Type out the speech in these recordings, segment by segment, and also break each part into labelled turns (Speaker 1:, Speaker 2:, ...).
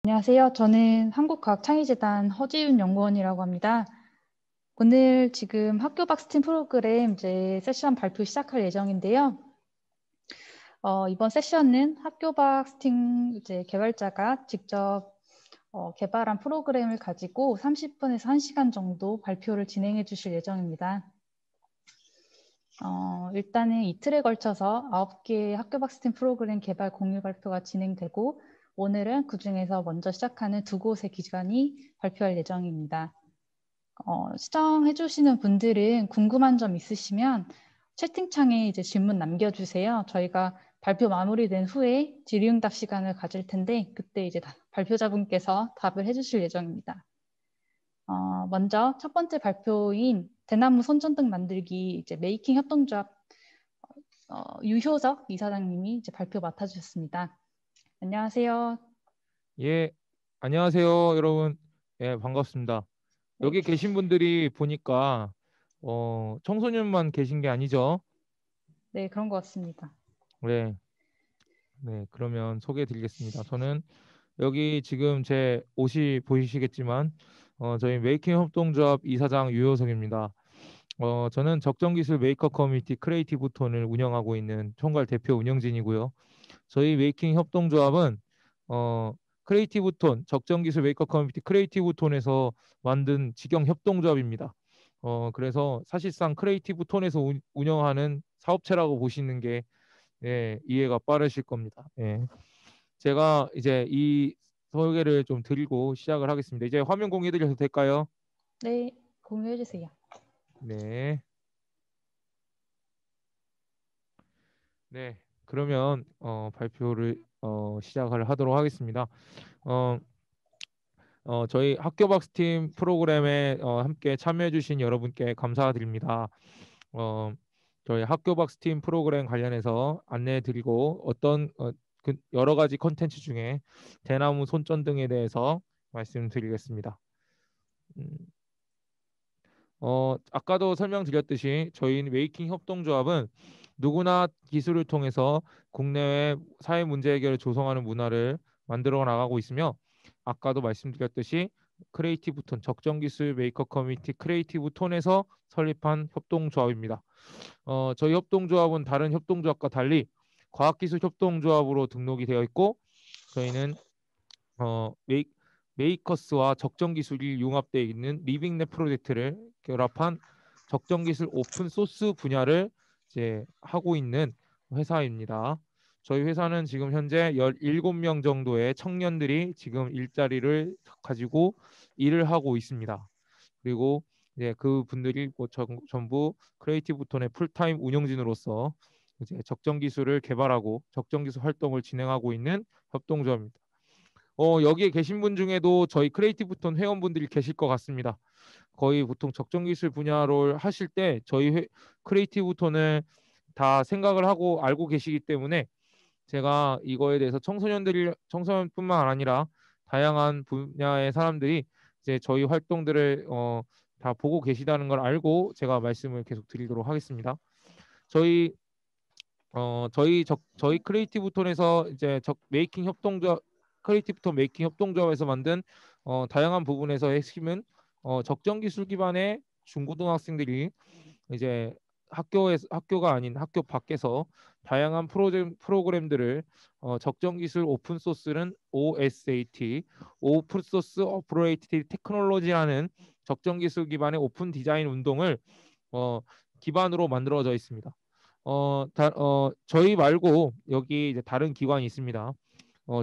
Speaker 1: 안녕하세요. 저는 한국과학창의재단 허지윤 연구원이라고 합니다. 오늘 지금 학교 박 스팀 프로그램 이제 세션 발표 시작할 예정인데요. 이번 세션은 학교 박 스팀 이제 개발자가 직접 개발한 프로그램을 가지고 30분에서 1시간 정도 발표를 진행해 주실 예정입니다. 일단은 이틀에 걸쳐서 9개의 학교 박 스팀 프로그램 개발 공유 발표가 진행되고 오늘은 그중에서 먼저 시작하는 두 곳의 기관이 발표할 예정입니다. 시청해 주시는 분들은 궁금한 점 있으시면 채팅창에 이제 질문 남겨주세요. 저희가 발표 마무리된 후에 질의응답 시간을 가질 텐데 그때 이제 발표자분께서 답을 해주실 예정입니다. 먼저 첫 번째 발표인 대나무 손전등 만들기 이제 메이킹 협동조합 유효석 이사장님이 이제 발표 맡아주셨습니다. 안녕하세요.
Speaker 2: 예, 안녕하세요, 여러분. 예, 반갑습니다.
Speaker 1: 네,
Speaker 2: 여기 계신 분들이 보니까 청소년만 계신 게 아니죠?
Speaker 1: 네 그런 것 같습니다.
Speaker 2: 네, 네. 그러면 소개해 드리겠습니다. 저는 여기 지금 제 옷이 보이시겠지만 저희 메이킹 협동조합 이사장 유효석입니다. 저는 적정기술 메이커 커뮤니티 크리에이티브 톤을 운영하고 있는 총괄 대표 운영진이고요. 저희 메이킹 협동조합은 어, 크리에이티브 톤, 적정기술 메이커 커뮤니티 크리에이티브 톤에서 만든 직영 협동조합입니다. 그래서 사실상 크리에이티브 톤에서 운영하는 사업체라고 보시는 게 예, 이해가 빠르실 겁니다. 예. 제가 이제 이 소개를 좀 드리고 시작을 하겠습니다. 이제 화면 공유해 드려도 될까요?
Speaker 1: 네, 공유해 주세요.
Speaker 2: 네. 네. 그러면 발표를 시작을 하도록 하겠습니다. 어, 저희 학교박스팀 프로그램에 함께 참여해주신 여러분께 감사드립니다. 어, 저희 학교박스팀 프로그램 관련해서 안내해드리고 그 여러 가지 컨텐츠 중에 대나무 손전등에 대해서 말씀드리겠습니다. 음, 아까도 설명드렸듯이 저희 웨이킹 협동조합은 누구나 기술을 통해서 국내외 사회 문제 해결을 조성하는 문화를 만들어 나가고 있으며 아까도 말씀드렸듯이 크리에이티브 톤 적정 기술 메이커 커뮤니티 크리에이티브 톤에서 설립한 협동조합입니다. 저희 협동조합은 다른 협동조합과 달리 과학기술 협동조합으로 등록이 되어 있고 저희는 어, 메이, 메이커스와 적정 기술이 융합되어 있는 리빙랩 프로젝트를 결합한 적정 기술 오픈 소스 분야를 이제 하고 있는 회사입니다. 저희 회사는 지금 현재 17명 정도의 청년들이 지금 일자리를 가지고 일을 하고 있습니다. 그리고 이제 그 분들이 뭐 전부 크리에이티브 톤의 풀타임 운영진으로서 이제 적정 기술을 개발하고 적정 기술 활동을 진행하고 있는 협동조합입니다. 여기에 계신 분 중에도 저희 크리에이티브 톤 회원분들이 계실 것 같습니다. 거의 보통 적정 기술 분야를 하실 때 저희 크리에이티브 톤을 다 생각을 하고 알고 계시기 때문에 제가 이거에 대해서 청소년뿐만 아니라 다양한 분야의 사람들이 이제 저희 활동들을 다 보고 계시다는 걸 알고 제가 말씀을 계속 드리도록 하겠습니다. 저희 저희 크리에이티브 톤에서 이제 메이킹 협동조합 크리에이티브 톤 메이킹 협동조합에서 만든 다양한 부분에서 핵심은 적정 기술 기반의 중고등학생들이 이제 학교가 아닌 학교 밖에서 다양한 프로그램들을 적정 기술 오픈 소스는 OSAT 오픈 소스 어프로이티드 테크놀로지라는 적정 기술 기반의 오픈 디자인 운동을 어, 기반으로 만들어져 있습니다. 저희 말고 여기 이제 다른 기관이 있습니다.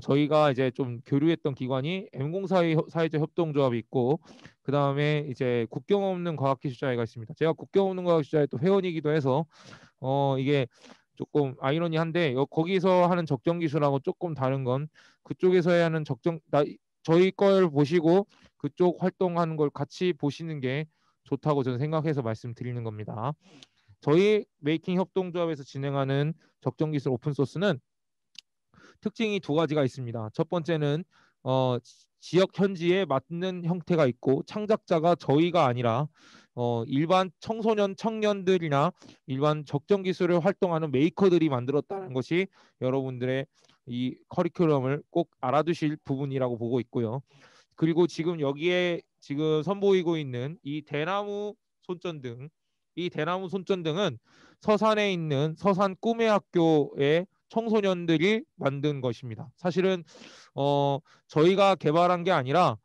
Speaker 2: 저희가 이제 좀 교류했던 기관이 M04 사회적 협동조합이 있고 그 다음에 이제 국경 없는 과학기술자회가 있습니다. 제가 국경 없는 과학기술자회 또 회원이기도 해서 이게 조금 아이러니한데 거기서 하는 적정 기술하고 조금 다른 건 그쪽에서 하는 저희 걸 보시고 그쪽 활동하는 걸 같이 보시는 게 좋다고 저는 생각해서 말씀드리는 겁니다. 저희 메이킹 협동조합에서 진행하는 적정 기술 오픈 소스는 특징이 두 가지가 있습니다. 첫 번째는 지역 현지에 맞는 형태가 있고 창작자가 저희가 아니라 일반 청년들이나 일반 적정 기술을 활동하는 메이커들이 만들었다는 것이 여러분들의 이 커리큘럼을 꼭 알아두실 부분이라고 보고 있고요. 그리고 지금 여기에 지금 선보이고 있는 이 대나무 손전등, 이 대나무 손전등은 서산에 있는 서산 꿈의 학교의 청소년들이 만든 것입니다. 사실은 저희가 개발한 게 아니라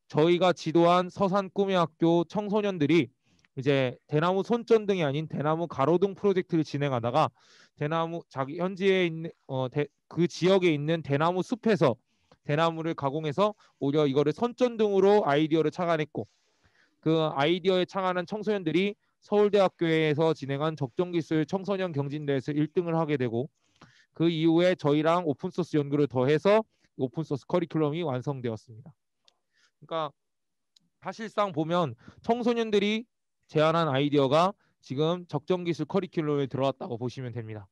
Speaker 2: 저희가 지도한 서산 꿈의 학교 청소년들이 이제 대나무 손전등이 아닌 대나무 가로등 프로젝트를 진행하다가 대나무 자기 현지에 있는 그 지역에 있는 대나무 숲에서 대나무를 가공해서 오히려 이거를 손전등으로 아이디어를 착안했고, 그 아이디어에 착안한 청소년들이 서울대학교에서 진행한 적정기술 청소년 경진대회에서 1등을 하게 되고, 그 이후에 저희랑 오픈소스 연구를 더해서 오픈소스 커리큘럼이 완성되었습니다. 그러니까 사실상 보면 청소년들이 제안한 아이디어가 지금 적정기술 커리큘럼에 들어왔다고 보시면 됩니다.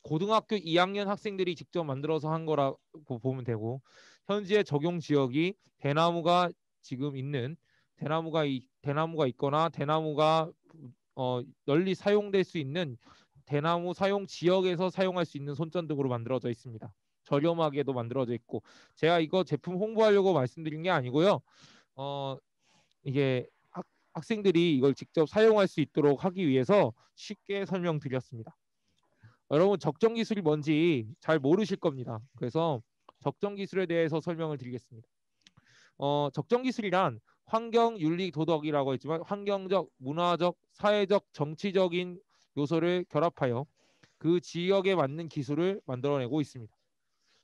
Speaker 2: 고등학교 2학년 학생들이 직접 만들어서 한 거라고 보면 되고, 현지의 적용 지역이 대나무가 지금 있는 대나무가 있거나 대나무가 널리 사용될 수 있는 대나무 사용 지역에서 사용할 수 있는 손전등으로 만들어져 있습니다. 저렴하게도 만들어져 있고, 제가 이거 제품 홍보하려고 말씀드린 게 아니고요. 이게 학생들이 이걸 직접 사용할 수 있도록 하기 위해서 쉽게 설명드렸습니다. 여러분, 적정 기술이 뭔지 잘 모르실 겁니다. 그래서 적정 기술에 대해서 설명을 드리겠습니다. 적정 기술이란 환경, 윤리, 도덕이라고 했지만 환경적, 문화적, 사회적, 정치적인 요소를 결합하여 그 지역에 맞는 기술을 만들어내고 있습니다.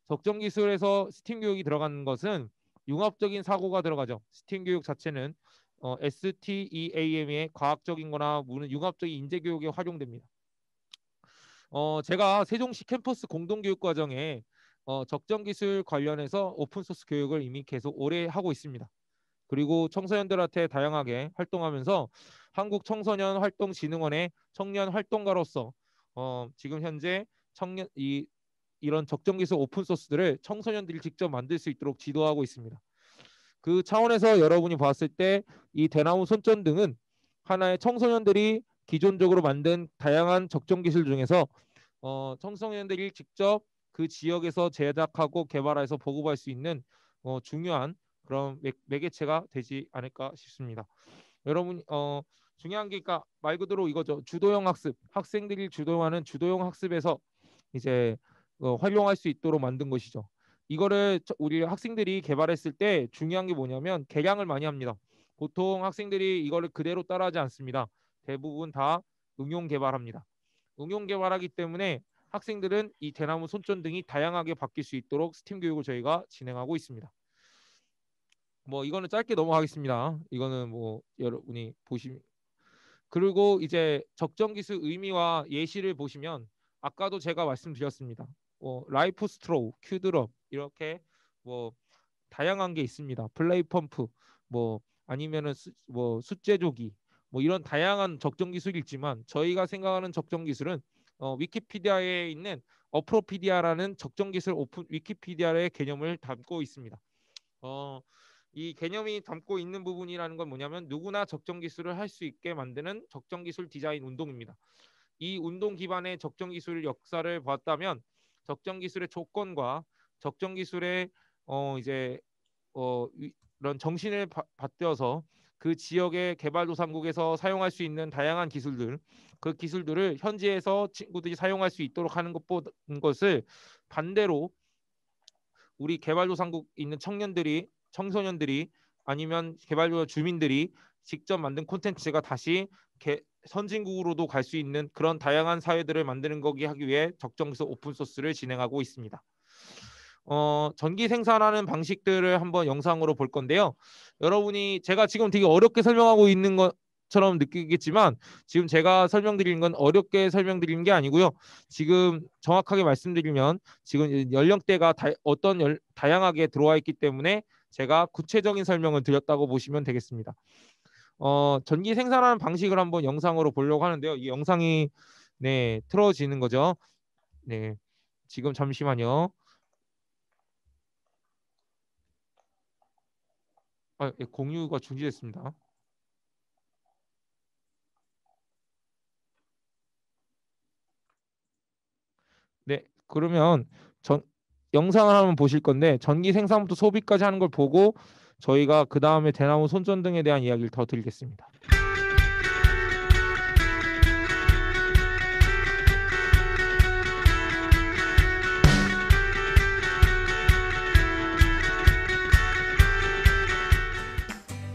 Speaker 2: 적정 기술에서 스팀 교육이 들어가는 것은 융합적인 사고가 들어가죠. 스팀 교육 자체는 STEAM의 과학적인 거나 융합적인 인재 교육에 활용됩니다. 제가 세종시 캠퍼스 공동교육과정에 적정 기술 관련해서 오픈소스 교육을 이미 계속 오래 하고 있습니다. 그리고 청소년들한테 다양하게 활동하면서 한국청소년활동진흥원의 청년 활동가로서 지금 현재 이런 적정 기술 오픈소스들을 청소년들이 직접 만들 수 있도록 지도하고 있습니다. 그 차원에서 여러분이 봤을 때 이 대나무 손전등은 하나의 청소년들이 기존적으로 만든 다양한 적정 기술 중에서 청소년들이 직접 그 지역에서 제작하고 개발해서 보급할 수 있는 중요한 그런 매개체가 되지 않을까 싶습니다. 여러분, 중요한 게 그러니까 말 그대로 이거죠. 주도형 학습, 학생들이 주도하는 주도형 학습에서 이제 활용할 수 있도록 만든 것이죠. 이거를 우리 학생들이 개발했을 때 중요한 게 뭐냐면 개량을 많이 합니다. 보통 학생들이 이거를 그대로 따라하지 않습니다. 대부분 다 응용 개발합니다. 응용 개발하기 때문에 학생들은 이 대나무 손전등이 다양하게 바뀔 수 있도록 스팀 교육을 저희가 진행하고 있습니다. 뭐 이거는 짧게 넘어가겠습니다. 이거는 뭐 여러분이 보시면, 그리고 이제 적정 기술 의미와 예시를 보시면 아까도 제가 말씀드렸습니다. 라이프 스트로우, 큐드럽 이렇게 뭐 다양한 게 있습니다. 플레이 펌프, 뭐 아니면은 뭐 숫제조기, 뭐 이런 다양한 적정 기술이 있지만 저희가 생각하는 적정 기술은 위키피디아에 있는 어프로피디아라는 적정 기술 오픈 위키피디아의 개념을 담고 있습니다. 이 개념이 담고 있는 부분이라는 건 뭐냐면 누구나 적정 기술을 할 수 있게 만드는 적정 기술 디자인 운동입니다. 이 운동 기반의 적정 기술 역사를 봤다면 적정 기술의 조건과 적정 기술의 이제 이런 정신을 받들어서 그 지역의 개발도상국에서 사용할 수 있는 다양한 기술들, 그 기술들을 현지에서 친구들이 사용할 수 있도록 하는 것을 반대로 우리 개발도상국 있는 청소년들이 아니면 개발도상 주민들이 직접 만든 콘텐츠가 다시 선진국으로도 갈 수 있는 그런 다양한 사회들을 만드는 거기 하기 위해 적정기술 오픈소스를 진행하고 있습니다. 전기 생산하는 방식들을 한번 영상으로 볼 건데요. 여러분이 제가 지금 되게 어렵게 설명하고 있는 것처럼 느끼겠지만 지금 제가 설명드리는 건 어렵게 설명드리는 게 아니고요. 지금 정확하게 말씀드리면 지금 연령대가 다양하게 들어와 있기 때문에 제가 구체적인 설명을 드렸다고 보시면 되겠습니다. 전기 생산하는 방식을 한번 영상으로 보려고 하는데요. 이 영상이 틀어지는 거죠. 네, 지금 잠시만요. 공유가 중지됐습니다. 네, 그러면 영상을 한번 보실 건데 전기 생산부터 소비까지 하는 걸 보고 저희가 그 다음에 대나무 손전등에 대한 이야기를 더 드리겠습니다.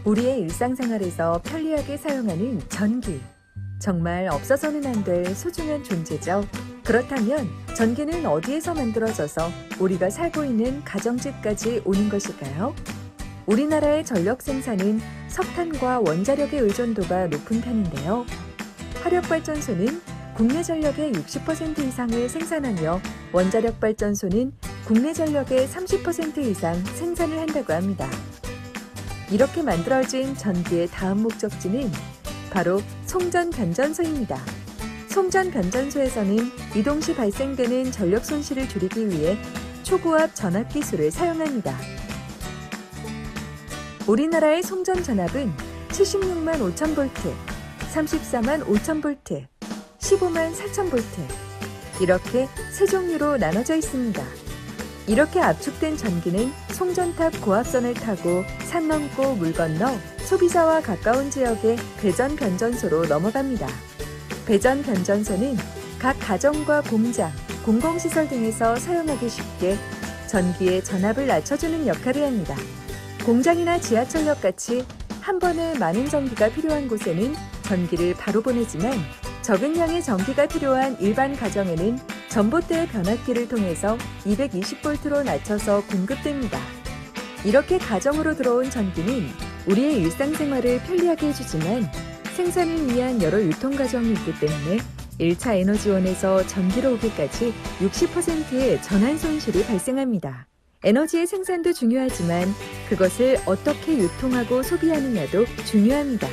Speaker 3: 우리의 일상생활에서 편리하게 사용하는 전기. 정말 없어서는 안 될 소중한 존재죠. 그렇다면 전기는 어디에서 만들어져서 우리가 살고 있는 가정집까지 오는 것일까요? 우리나라의 전력 생산은 석탄과 원자력의 의존도가 높은 편인데요. 화력발전소는 국내 전력의 60% 이상을 생산하며 원자력 발전소는 국내 전력의 30% 이상 생산을 한다고 합니다. 이렇게 만들어진 전기의 다음 목적지는 바로 송전변전소입니다. 송전변전소에서는 이동 시 발생되는 전력 손실을 줄이기 위해 초고압 전압 기술을 사용합니다. 우리나라의 송전 전압은 76만 5천 V, 34만 5천 V, 15만 4천 V 이렇게 세 종류로 나눠져 있습니다. 이렇게 압축된 전기는 송전탑 고압선을 타고 산 넘고 물 건너 소비자와 가까운 지역의 배전변전소로 넘어갑니다. 배전변전소는 각 가정과 공장, 공공시설 등에서 사용하기 쉽게 전기의 전압을 낮춰주는 역할을 합니다. 공장이나 지하철역 같이 한 번에 많은 전기가 필요한 곳에는 전기를 바로 보내지만 적은 양의 전기가 필요한 일반 가정에는 전봇대의 변압기를 통해서 220V로 낮춰서 공급됩니다. 이렇게 가정으로 들어온 전기는 우리의 일상생활을 편리하게 해주지만 생산을 위한 여러 유통 과정이 있기 때문에 1차 에너지원에서 전기로 오기까지 60%의 전환 손실이 발생합니다. 에너지의 생산도 중요하지만 그것을 어떻게 유통하고 소비하느냐도 중요합니다.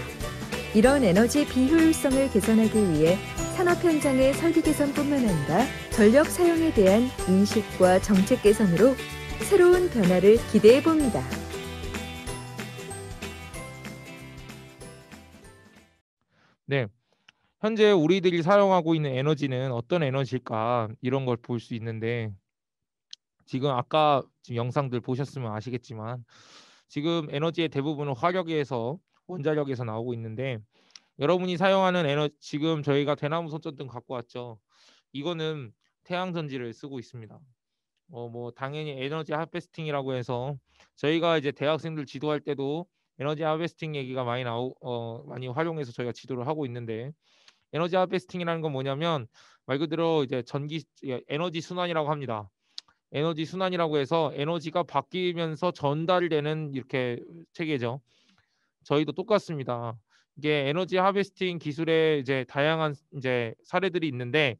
Speaker 3: 이런 에너지 비효율성을 개선하기 위해 산업 현장의 설비 개선뿐만 아니라 전력 사용에 대한 인식과 정책 개선으로 새로운 변화를 기대해 봅니다.
Speaker 2: 네, 현재 우리들이 사용하고 있는 에너지는 어떤 에너지일까 이런 걸 볼 수 있는데 지금 아까 영상들 보셨으면 아시겠지만 지금 에너지의 대부분은 화력에서 원자력에서 나오고 있는데 여러분이 사용하는 에너지 지금 저희가 대나무 손전등 갖고 왔죠. 이거는 태양 전지를 쓰고 있습니다. 뭐 당연히 에너지 하베스팅이라고 해서 저희가 이제 대학생들 지도할 때도 에너지 하베스팅 얘기가 많이 활용해서 저희가 지도를 하고 있는데 에너지 하베스팅이라는 건 뭐냐면 말 그대로 이제 에너지 순환이라고 합니다. 에너지 순환이라고 해서 에너지가 바뀌면서 전달되는 이렇게 체계죠. 저희도 똑같습니다. 이게 에너지 하베스팅 기술의 이제 다양한 이제 사례들이 있는데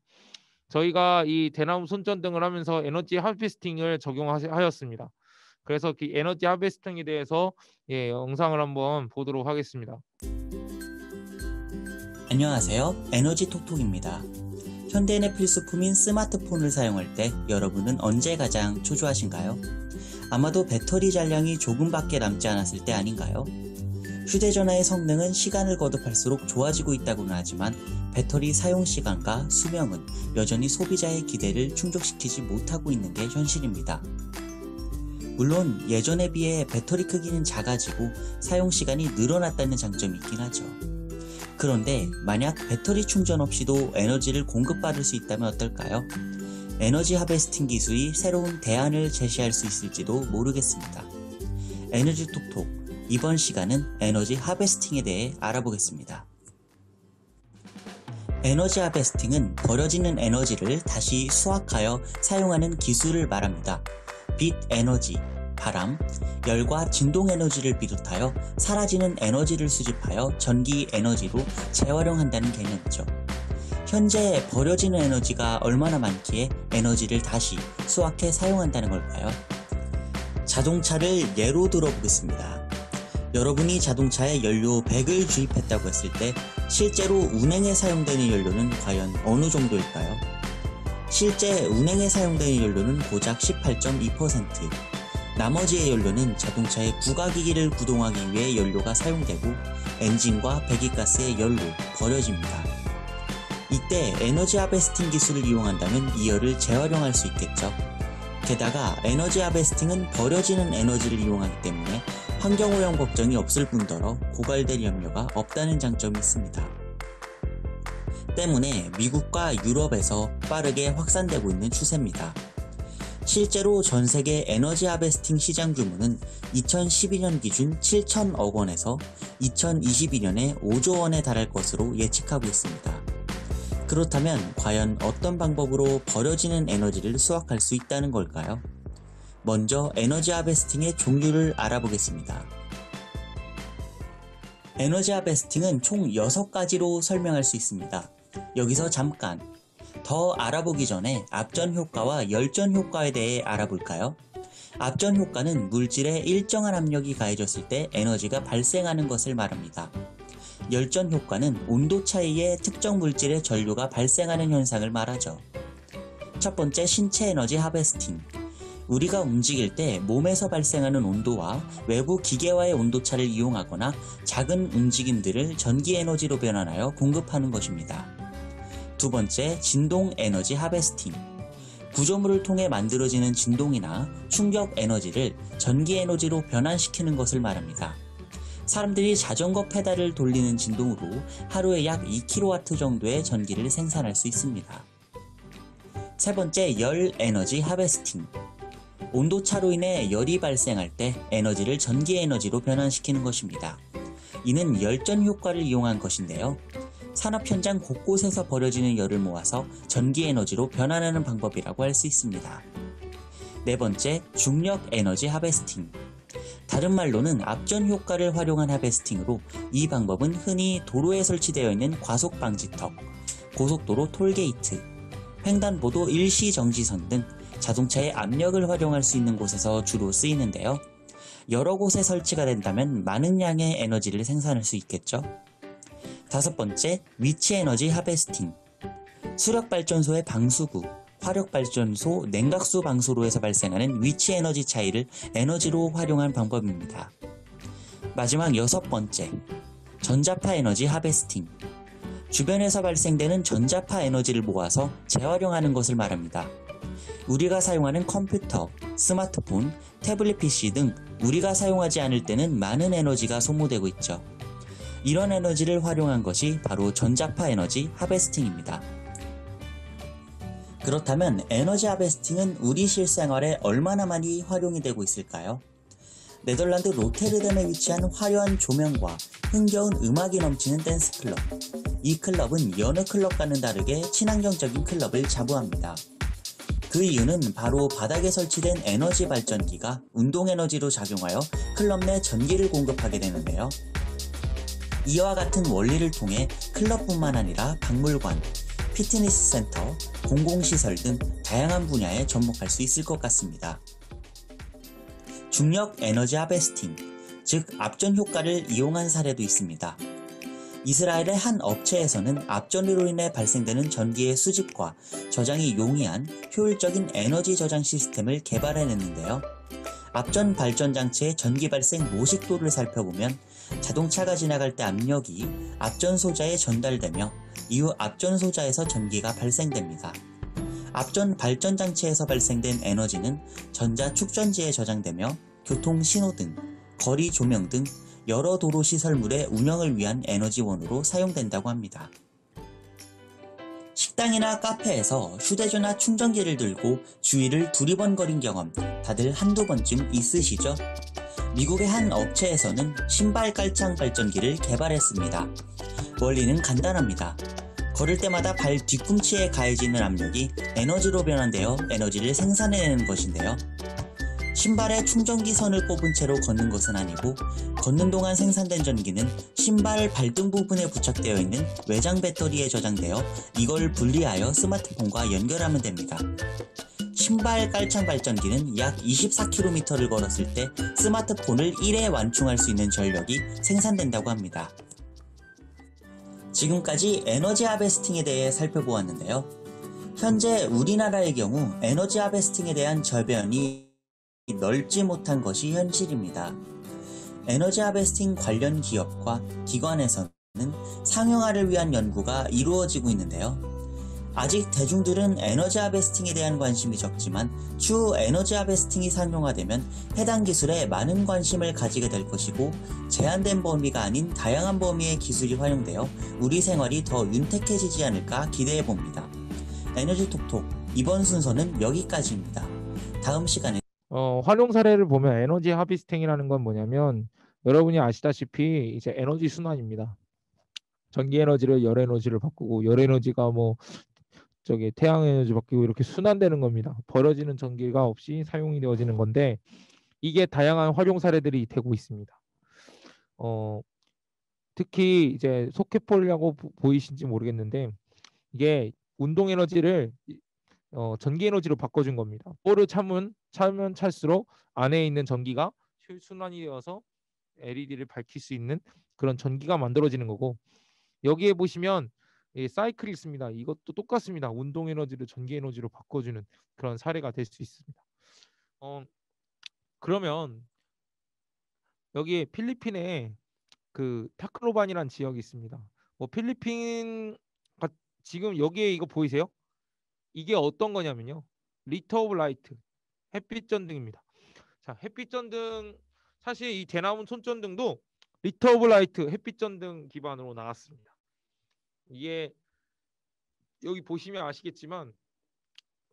Speaker 2: 저희가 이 대나무 손전등을 하면서 에너지 하베스팅을 적용하였습니다. 그래서 그 에너지 하베스팅에 대해서 영상을 한번 보도록 하겠습니다.
Speaker 4: 안녕하세요. 에너지 톡톡입니다. 현대인의 필수품인 스마트폰을 사용할 때 여러분은 언제 가장 초조하신가요? 아마도 배터리 잔량이 조금밖에 남지 않았을 때 아닌가요? 휴대전화의 성능은 시간을 거듭할수록 좋아지고 있다고는 하지만 배터리 사용 시간과 수명은 여전히 소비자의 기대를 충족시키지 못하고 있는 게 현실입니다. 물론 예전에 비해 배터리 크기는 작아지고 사용 시간이 늘어났다는 장점이 있긴 하죠. 그런데 만약 배터리 충전 없이도 에너지를 공급받을 수 있다면 어떨까요? 에너지 하베스팅 기술이 새로운 대안을 제시할 수 있을지도 모르겠습니다. 에너지 톡톡, 이번 시간은 에너지 하베스팅에 대해 알아보겠습니다. 에너지 하베스팅은 버려지는 에너지를 다시 수확하여 사용하는 기술을 말합니다. 빛 에너지, 바람, 열과 진동 에너지를 비롯하여 사라지는 에너지를 수집하여 전기 에너지로 재활용한다는 개념이죠. 현재 버려지는 에너지가 얼마나 많기에 에너지를 다시 수확해 사용한다는 걸까요? 자동차를 예로 들어보겠습니다. 여러분이 자동차에 연료 100을 주입했다고 했을 때 실제로 운행에 사용되는 연료는 과연 어느 정도일까요? 실제 운행에 사용되는 연료는 고작 18.2%, 나머지의 연료는 자동차의 부가기기를 구동하기 위해 연료가 사용되고 엔진과 배기가스의 열로 버려집니다. 이때 에너지 하베스팅 기술을 이용한다면 이 열을 재활용할 수 있겠죠. 게다가 에너지 하베스팅은 버려지는 에너지를 이용하기 때문에 환경오염 걱정이 없을 뿐더러 고갈될 염려가 없다는 장점이 있습니다. 때문에 미국과 유럽에서 빠르게 확산되고 있는 추세입니다. 실제로 전 세계 에너지 하베스팅 시장 규모는 2012년 기준 7천억 원에서 2022년에 5조 원에 달할 것으로 예측하고 있습니다. 그렇다면 과연 어떤 방법으로 버려지는 에너지를 수확할 수 있다는 걸까요? 먼저 에너지 하베스팅의 종류를 알아보겠습니다. 에너지 하베스팅은 총 6가지로 설명할 수 있습니다. 여기서 잠깐 더 알아보기 전에 압전 효과와 열전 효과에 대해 알아볼까요? 압전 효과는 물질에 일정한 압력이 가해졌을 때 에너지가 발생하는 것을 말합니다. 열전 효과는 온도 차이에 특정 물질의 전류가 발생하는 현상을 말하죠. 첫 번째, 신체 에너지 하베스팅. 우리가 움직일 때 몸에서 발생하는 온도와 외부 기계와의 온도차를 이용하거나 작은 움직임들을 전기 에너지로 변환하여 공급하는 것입니다. 두 번째, 진동 에너지 하베스팅. 구조물을 통해 만들어지는 진동이나 충격 에너지를 전기 에너지로 변환시키는 것을 말합니다. 사람들이 자전거 페달을 돌리는 진동으로 하루에 약 2kW 정도의 전기를 생산할 수 있습니다. 세 번째, 열 에너지 하베스팅. 온도차로 인해 열이 발생할 때 에너지를 전기 에너지로 변환시키는 것입니다. 이는 열전 효과를 이용한 것인데요. 산업 현장 곳곳에서 벌어지는 열을 모아서 전기 에너지로 변환하는 방법이라고 할 수 있습니다. 네 번째, 중력 에너지 하베스팅. 다른 말로는 압전 효과를 활용한 하베스팅으로 이 방법은 흔히 도로에 설치되어 있는 과속 방지턱, 고속도로 톨게이트, 횡단보도 일시정지선 등 자동차의 압력을 활용할 수 있는 곳에서 주로 쓰이는데요. 여러 곳에 설치가 된다면 많은 양의 에너지를 생산할 수 있겠죠. 다섯 번째, 위치 에너지 하베스팅. 수력발전소의 방수구, 화력발전소, 냉각수 방수로에서 발생하는 위치 에너지 차이를 에너지로 활용한 방법입니다. 마지막 여섯 번째, 전자파 에너지 하베스팅. 주변에서 발생되는 전자파 에너지를 모아서 재활용하는 것을 말합니다. 우리가 사용하는 컴퓨터, 스마트폰, 태블릿 PC 등 우리가 사용하지 않을 때는 많은 에너지가 소모되고 있죠. 이런 에너지를 활용한 것이 바로 전자파 에너지 하베스팅입니다. 그렇다면 에너지 하베스팅은 우리 실생활에 얼마나 많이 활용이 되고 있을까요? 네덜란드 로테르담에 위치한 화려한 조명과 흥겨운 음악이 넘치는 댄스 클럽. 이 클럽은 여느 클럽과는 다르게 친환경적인 클럽을 자부합니다. 그 이유는 바로 바닥에 설치된 에너지 발전기가 운동 에너지로 작용하여 클럽 내 전기를 공급하게 되는데요. 이와 같은 원리를 통해 클럽뿐만 아니라 박물관, 피트니스 센터, 공공시설 등 다양한 분야에 접목할 수 있을 것 같습니다. 중력 에너지 하베스팅, 즉 압전 효과를 이용한 사례도 있습니다. 이스라엘의 한 업체에서는 압전으로 인해 발생되는 전기의 수집과 저장이 용이한 효율적인 에너지 저장 시스템을 개발해냈는데요. 압전 발전 장치의 전기 발생 모식도를 살펴보면 자동차가 지나갈 때 압력이 압전 소자에 전달되며 이후 압전 소자에서 전기가 발생됩니다. 압전 발전 장치에서 발생된 에너지는 전자 축전지에 저장되며 교통 신호등, 거리 조명 등 여러 도로 시설물의 운영을 위한 에너지원으로 사용된다고 합니다. 식당이나 카페에서 휴대전화 충전기를 들고 주위를 두리번거린 경험 다들 한두 번쯤 있으시죠? 미국의 한 업체에서는 신발 깔창 발전기를 개발했습니다. 원리는 간단합니다. 걸을 때마다 발 뒤꿈치에 가해지는 압력이 에너지로 변환되어 에너지를 생산해내는 것인데요. 신발에 충전기 선을 꼽은 채로 걷는 것은 아니고 걷는 동안 생산된 전기는 신발 발등 부분에 부착되어 있는 외장 배터리에 저장되어 이걸 분리하여 스마트폰과 연결하면 됩니다. 신발 깔창 발전기는 약 24km를 걸었을 때 스마트폰을 1회 완충할 수 있는 전력이 생산된다고 합니다. 지금까지 에너지 하베스팅에 대해 살펴보았는데요. 현재 우리나라의 경우 에너지 하베스팅에 대한 저변이 넓지 못한 것이 현실입니다. 에너지 하베스팅 관련 기업과 기관에서는 상용화를 위한 연구가 이루어지고 있는데요. 아직 대중들은 에너지 하베스팅에 대한 관심이 적지만 추후 에너지 하베스팅이 상용화되면 해당 기술에 많은 관심을 가지게 될 것이고 제한된 범위가 아닌 다양한 범위의 기술이 활용되어 우리 생활이 더 윤택해지지 않을까 기대해봅니다. 에너지 톡톡 이번 순서는 여기까지입니다. 다음 시간에
Speaker 2: 활용 사례를 보면 에너지 하비스팅이라는 건 뭐냐면 여러분이 아시다시피 이제 에너지 순환입니다. 전기 에너지를 열 에너지를 바꾸고 열 에너지가 뭐 저기 태양 에너지 바뀌고 이렇게 순환되는 겁니다. 버려지는 전기가 없이 사용이 되어지는 건데 이게 다양한 활용 사례들이 되고 있습니다. 특히 이제 소켓폴이라고 보이신지 모르겠는데 이게 운동 에너지를 전기 에너지로 바꿔준 겁니다. 볼을 차면 찰수록 안에 있는 전기가 순환이 되어서 LED를 밝힐 수 있는 그런 전기가 만들어지는 거고 여기에 보시면 사이클이 있습니다. 이것도 똑같습니다. 운동 에너지를 전기 에너지로 바꿔주는 그런 사례가 될 수 있습니다. 그러면 여기 필리핀에 그 타클로반이라는 지역이 있습니다. 필리핀 지금 여기에 이거 보이세요? 이게 어떤 거냐면요. 리터 오브 라이트, 햇빛 전등입니다. 자, 햇빛 전등 사실 이 대나무 손전등도 리터 오브 라이트 햇빛 전등 기반으로 나왔습니다. 이게 여기 보시면 아시겠지만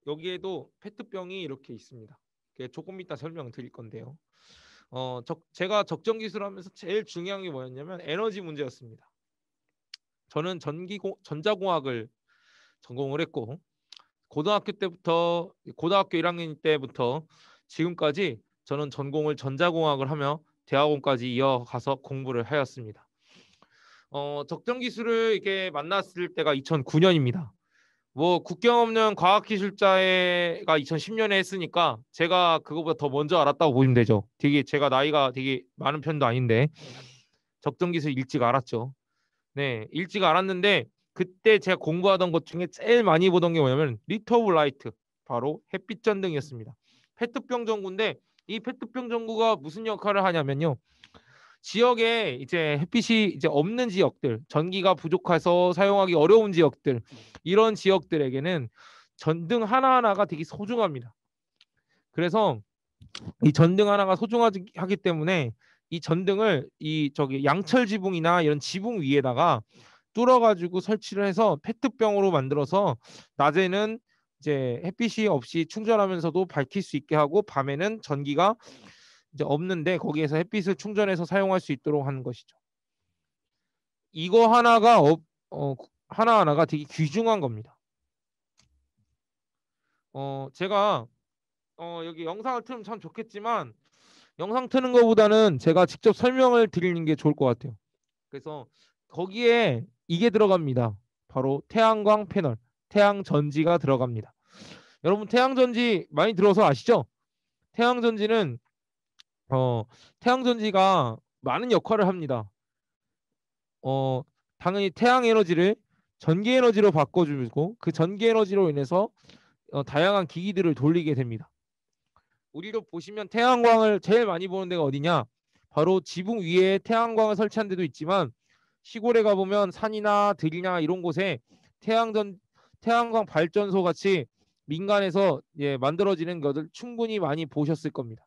Speaker 2: 여기에도 페트병이 이렇게 있습니다. 조금 이따 설명드릴 건데요. 제가 적정 기술하면서 제일 중요한 게 뭐였냐면 에너지 문제였습니다. 저는 전자공학을 전공을 했고 고등학교 1학년 때부터 지금까지 저는 전공을 전자공학을 하며 대학원까지 이어가서 공부를 하였습니다. 적정 기술을 이렇게 만났을 때가 2009년입니다. 국경 없는 과학기술자가 2010년에 했으니까 제가 그거보다 더 먼저 알았다고 보시면 되죠. 제가 나이가 되게 많은 편도 아닌데 적정 기술 일찍 알았죠. 네, 일찍 알았는데 그때 제가 공부하던 것 중에 제일 많이 보던 게 뭐냐면 리터 오브 라이트, 바로 햇빛 전등이었습니다. 페트병 전구인데 이 페트병 전구가 무슨 역할을 하냐면요. 지역에 이제 햇빛이 이제 없는 지역들, 전기가 부족해서 사용하기 어려운 지역들, 이런 지역들에게는 전등 하나하나가 되게 소중합니다. 그래서 이 전등 하나가 소중하기 때문에 이 전등을 양철 지붕이나 이런 지붕 위에다가 뚫어가지고 설치를 해서 페트병으로 만들어서 낮에는 이제 햇빛이 없이 충전하면서도 밝힐 수 있게 하고 밤에는 전기가 이제 없는데 거기에서 햇빛을 충전해서 사용할 수 있도록 하는 것이죠. 이거 하나하나가 되게 귀중한 겁니다. 제가 여기 영상을 틀면 참 좋겠지만 영상 트는 것보다는 제가 직접 설명을 드리는 게 좋을 것 같아요. 그래서 거기에 이게 들어갑니다. 바로 태양광 패널, 태양전지가 들어갑니다. 여러분 태양전지 많이 들어서 아시죠? 태양전지는 태양전지가 많은 역할을 합니다. 당연히 태양 에너지를 전기 에너지로 바꿔주고 그 전기 에너지로 인해서 다양한 기기들을 돌리게 됩니다. 우리도 보시면 태양광을 제일 많이 보는 데가 어디냐? 바로 지붕 위에 태양광을 설치한 데도 있지만 시골에 가보면 산이나 들이나 이런 곳에 태양광 발전소 같이 민간에서 만들어지는 것을 충분히 많이 보셨을 겁니다.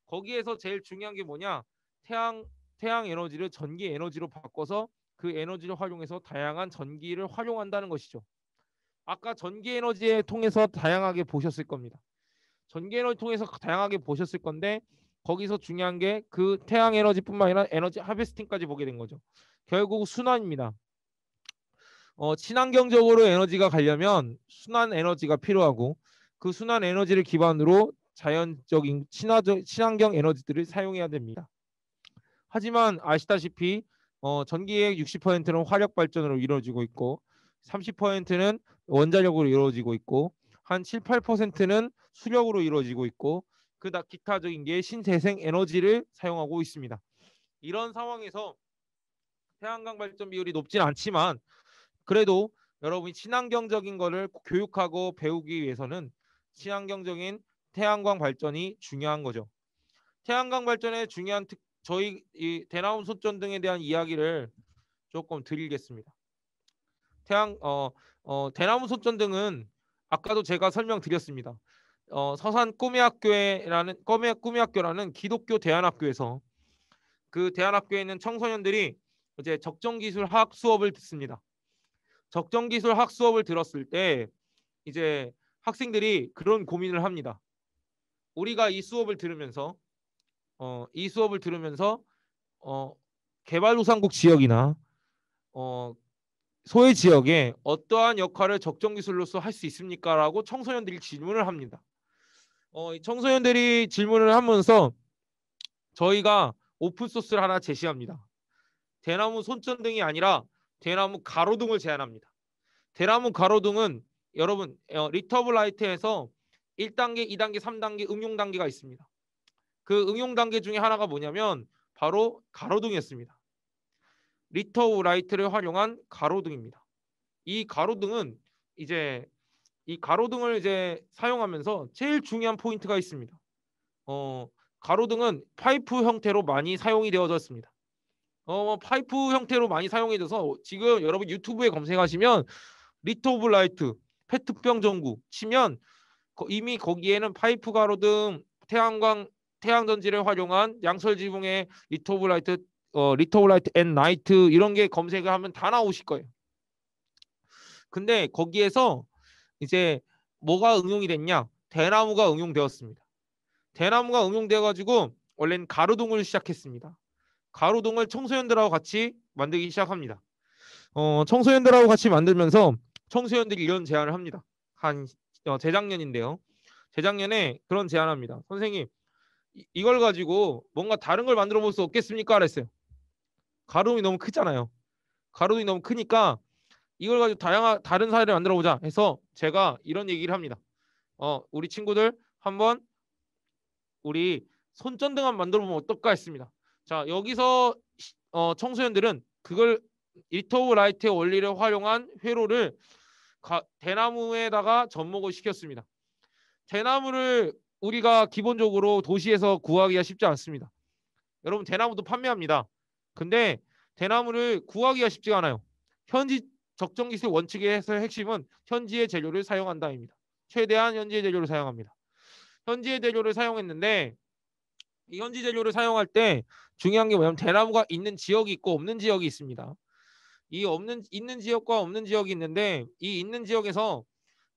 Speaker 2: 거기에서 제일 중요한 게 뭐냐? 태양 에너지를 전기 에너지로 바꿔서 그 에너지를 활용해서 다양한 전기를 활용한다는 것이죠. 아까 전기 에너지에 통해서 다양하게 보셨을 겁니다. 전기 에너지 통해서 다양하게 보셨을 건데 거기서 중요한 게 그 태양 에너지뿐만 아니라 에너지 하베스팅까지 보게 된 거죠. 결국 순환입니다. 친환경적으로 에너지가 가려면 순환 에너지가 필요하고 그 순환 에너지를 기반으로 자연적인 친환경 에너지들을 사용해야 됩니다. 하지만 아시다시피 전기의 60%는 화력 발전으로 이루어지고 있고 30%는 원자력으로 이루어지고 있고 한 7, 8%는 수력으로 이루어지고 있고 기타적인 게 신재생 에너지를 사용하고 있습니다. 이런 상황에서 태양광 발전 비율이 높진 않지만 그래도 여러분이 친환경적인 거를 교육하고 배우기 위해서는 친환경적인 태양광 발전이 중요한 거죠. 태양광 발전의 중요한 저희 이 대나무 손전등에 대한 이야기를 조금 드리겠습니다. 대나무 손전등은 아까도 제가 설명드렸습니다. 서산 꿈의 학교라는 기독교 대안학교에서 그 대안학교에 있는 청소년들이 이제 적정기술 화학 수업을 듣습니다. 적정기술 화학 수업을 들었을 때 이제 학생들이 그런 고민을 합니다. 우리가 이 수업을 들으면서 개발도상국 지역이나 소외 지역에 어떠한 역할을 적정기술로서 할 수 있습니까? 라고 청소년들이 질문을 합니다. 청소년들이 질문을 하면서 저희가 오픈소스를 하나 제시합니다. 대나무 손전등이 아니라 대나무 가로등을 제안합니다. 대나무 가로등은 여러분 리터블라이트에서 1단계, 2단계, 3단계 응용 단계가 있습니다. 그 응용 단계 중에 하나가 뭐냐면 바로 가로등이었습니다. 리터블라이트를 활용한 가로등입니다. 이 가로등은 이 가로등을 사용하면서 제일 중요한 포인트가 있습니다. 가로등은 파이프 형태로 많이 사용이 되어졌습니다. 파이프 형태로 많이 사용이 돼서 지금 여러분 유튜브에 검색하시면 리터블라이트 페트병 전구 치면 이미 거기에는 파이프 가로등, 태양전지를 활용한 양설 지붕의 리터블라이트 앤 나이트 이런 게 검색을 하면 다 나오실 거예요. 근데 거기에서 이제 뭐가 응용이 됐냐? 대나무가 응용되었습니다. 대나무가 응용되어 가지고 원래는 가로등을 시작했습니다. 가로등을 청소년들하고 같이 만들기 시작합니다. 청소년들하고 같이 만들면서 청소년들이 이런 제안을 합니다. 재작년인데요. 재작년에 그런 제안합니다. 선생님, 이걸 가지고 뭔가 다른 걸 만들어 볼 수 없겠습니까? 그랬어요. 가로등이 너무 크잖아요. 가로등이 너무 크니까 이걸 가지고 다른 사례를 만들어 보자 해서 제가 이런 얘기를 합니다. 우리 친구들 한번 우리 손전등 한번 만들어 보면 어떨까 했습니다. 자, 여기서 청소년들은 그걸 리터블라이트의 원리를 활용한 회로를 대나무에다가 접목을 시켰습니다. 대나무를 우리가 기본적으로 도시에서 구하기가 쉽지 않습니다. 여러분 대나무도 판매합니다. 근데 대나무를 구하기가 쉽지가 않아요. 현지 적정기술 원칙에서 핵심은 현지의 재료를 사용한다입니다. 최대한 현지의 재료를 사용합니다. 현지의 재료를 사용했는데 이 현지 재료를 사용할 때 중요한 게 뭐냐면 대나무가 있는 지역이 있고 없는 지역이 있습니다. 있는 지역과 없는 지역이 있는데 이 있는 지역에서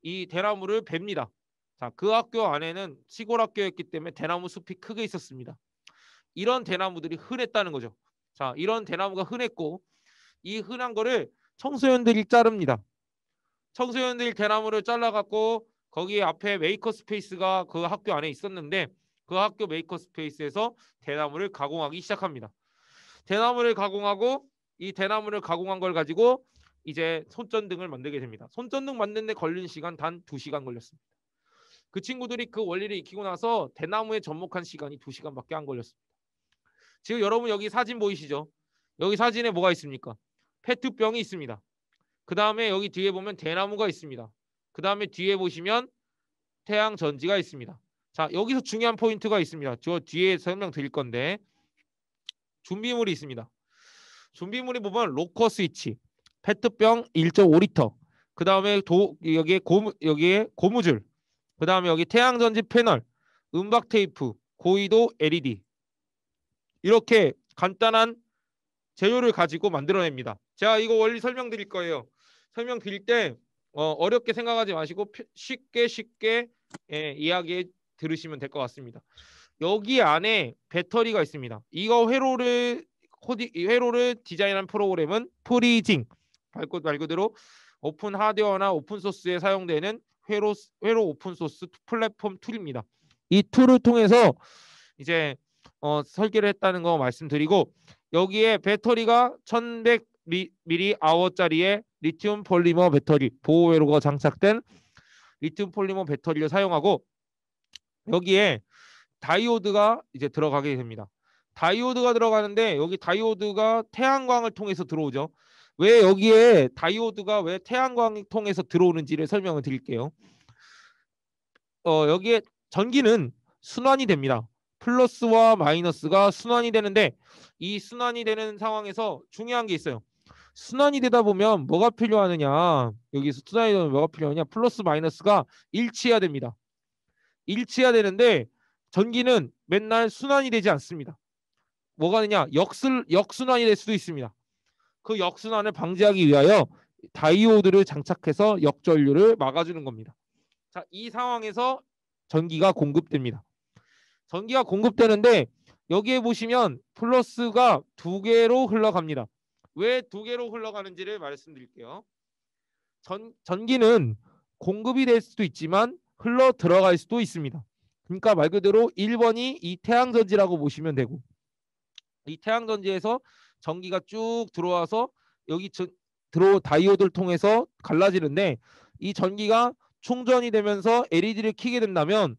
Speaker 2: 이 대나무를 뱁니다. 자, 그 학교 안에는 시골 학교였기 때문에 대나무 숲이 크게 있었습니다. 이런 대나무들이 흔했다는 거죠. 자, 이런 대나무가 흔했고 이 흔한 거를 청소년들이 자릅니다. 청소년들이 대나무를 잘라갖고 거기 앞에 메이커 스페이스가 그 학교 안에 있었는데 그 학교 메이커 스페이스에서 대나무를 가공하기 시작합니다. 대나무를 가공하고 이 대나무를 가공한 걸 가지고 이제 손전등을 만들게 됩니다. 손전등 만드는 데 걸린 시간 단 2시간 걸렸습니다. 그 친구들이 그 원리를 익히고 나서 대나무에 접목한 시간이 2시간밖에 안 걸렸습니다. 지금 여러분 여기 사진 보이시죠? 여기 사진에 뭐가 있습니까? 페트병이 있습니다. 그 다음에 여기 뒤에 보면 대나무가 있습니다. 그 다음에 뒤에 보시면 태양전지가 있습니다. 자, 여기서 중요한 포인트가 있습니다. 저 뒤에 설명드릴 건데 준비물이 있습니다. 준비물이 보면 로커 스위치, 페트병 1.5리터, 그 다음에 여기에 고무줄, 그 다음에 여기 태양전지 패널, 음박 테이프, 고이도 LED 이렇게 간단한 재료를 가지고 만들어냅니다. 제가 이거 원리 설명드릴 거예요. 설명드릴 때 어렵게 생각하지 마시고 쉽게 이야기해 들으시면 될 것 같습니다. 여기 안에 배터리가 있습니다. 이거 회로를 디자인한 프로그램은 프리징, 말 그대로 오픈 하드웨어나 오픈 소스에 사용되는 회로 오픈 소스 플랫폼 툴입니다. 이 툴을 통해서 이제 설계를 했다는 거 말씀드리고 여기에 배터리가 1100mAh짜리의 리튬 폴리머 배터리, 보호 회로가 장착된 리튬 폴리머 배터리를 사용하고 여기에 다이오드가 이제 들어가게 됩니다. 다이오드가 들어가는데 여기 다이오드가 태양광을 통해서 들어오죠. 왜 여기에 다이오드가 왜 태양광을 통해서 들어오는지를 설명을 드릴게요. 여기에 전기는 순환이 됩니다. 플러스와 마이너스가 순환이 되는데 이 순환이 되는 상황에서 중요한 게 있어요. 순환이 되다 보면 뭐가 필요하느냐? 여기서 순환이 되면 뭐가 필요하냐? 플러스 마이너스가 일치해야 됩니다. 일치해야 되는데 전기는 맨날 순환이 되지 않습니다. 뭐가 되냐? 역순환이 될 수도 있습니다. 그 역순환을 방지하기 위하여 다이오드를 장착해서 역전류를 막아주는 겁니다. 자, 이 상황에서 전기가 공급됩니다. 전기가 공급되는데 여기에 보시면 플러스가 2개로 흘러갑니다. 왜 2개로 흘러가는지를 말씀드릴게요. 전기는 공급이 될 수도 있지만 흘러 들어갈 수도 있습니다. 그러니까 말 그대로 1번이 이 태양전지라고 보시면 되고, 이 태양전지에서 전기가 쭉 들어와서 여기 다이오드를 통해서 갈라지는데, 이 전기가 충전이 되면서 LED를 켜게 된다면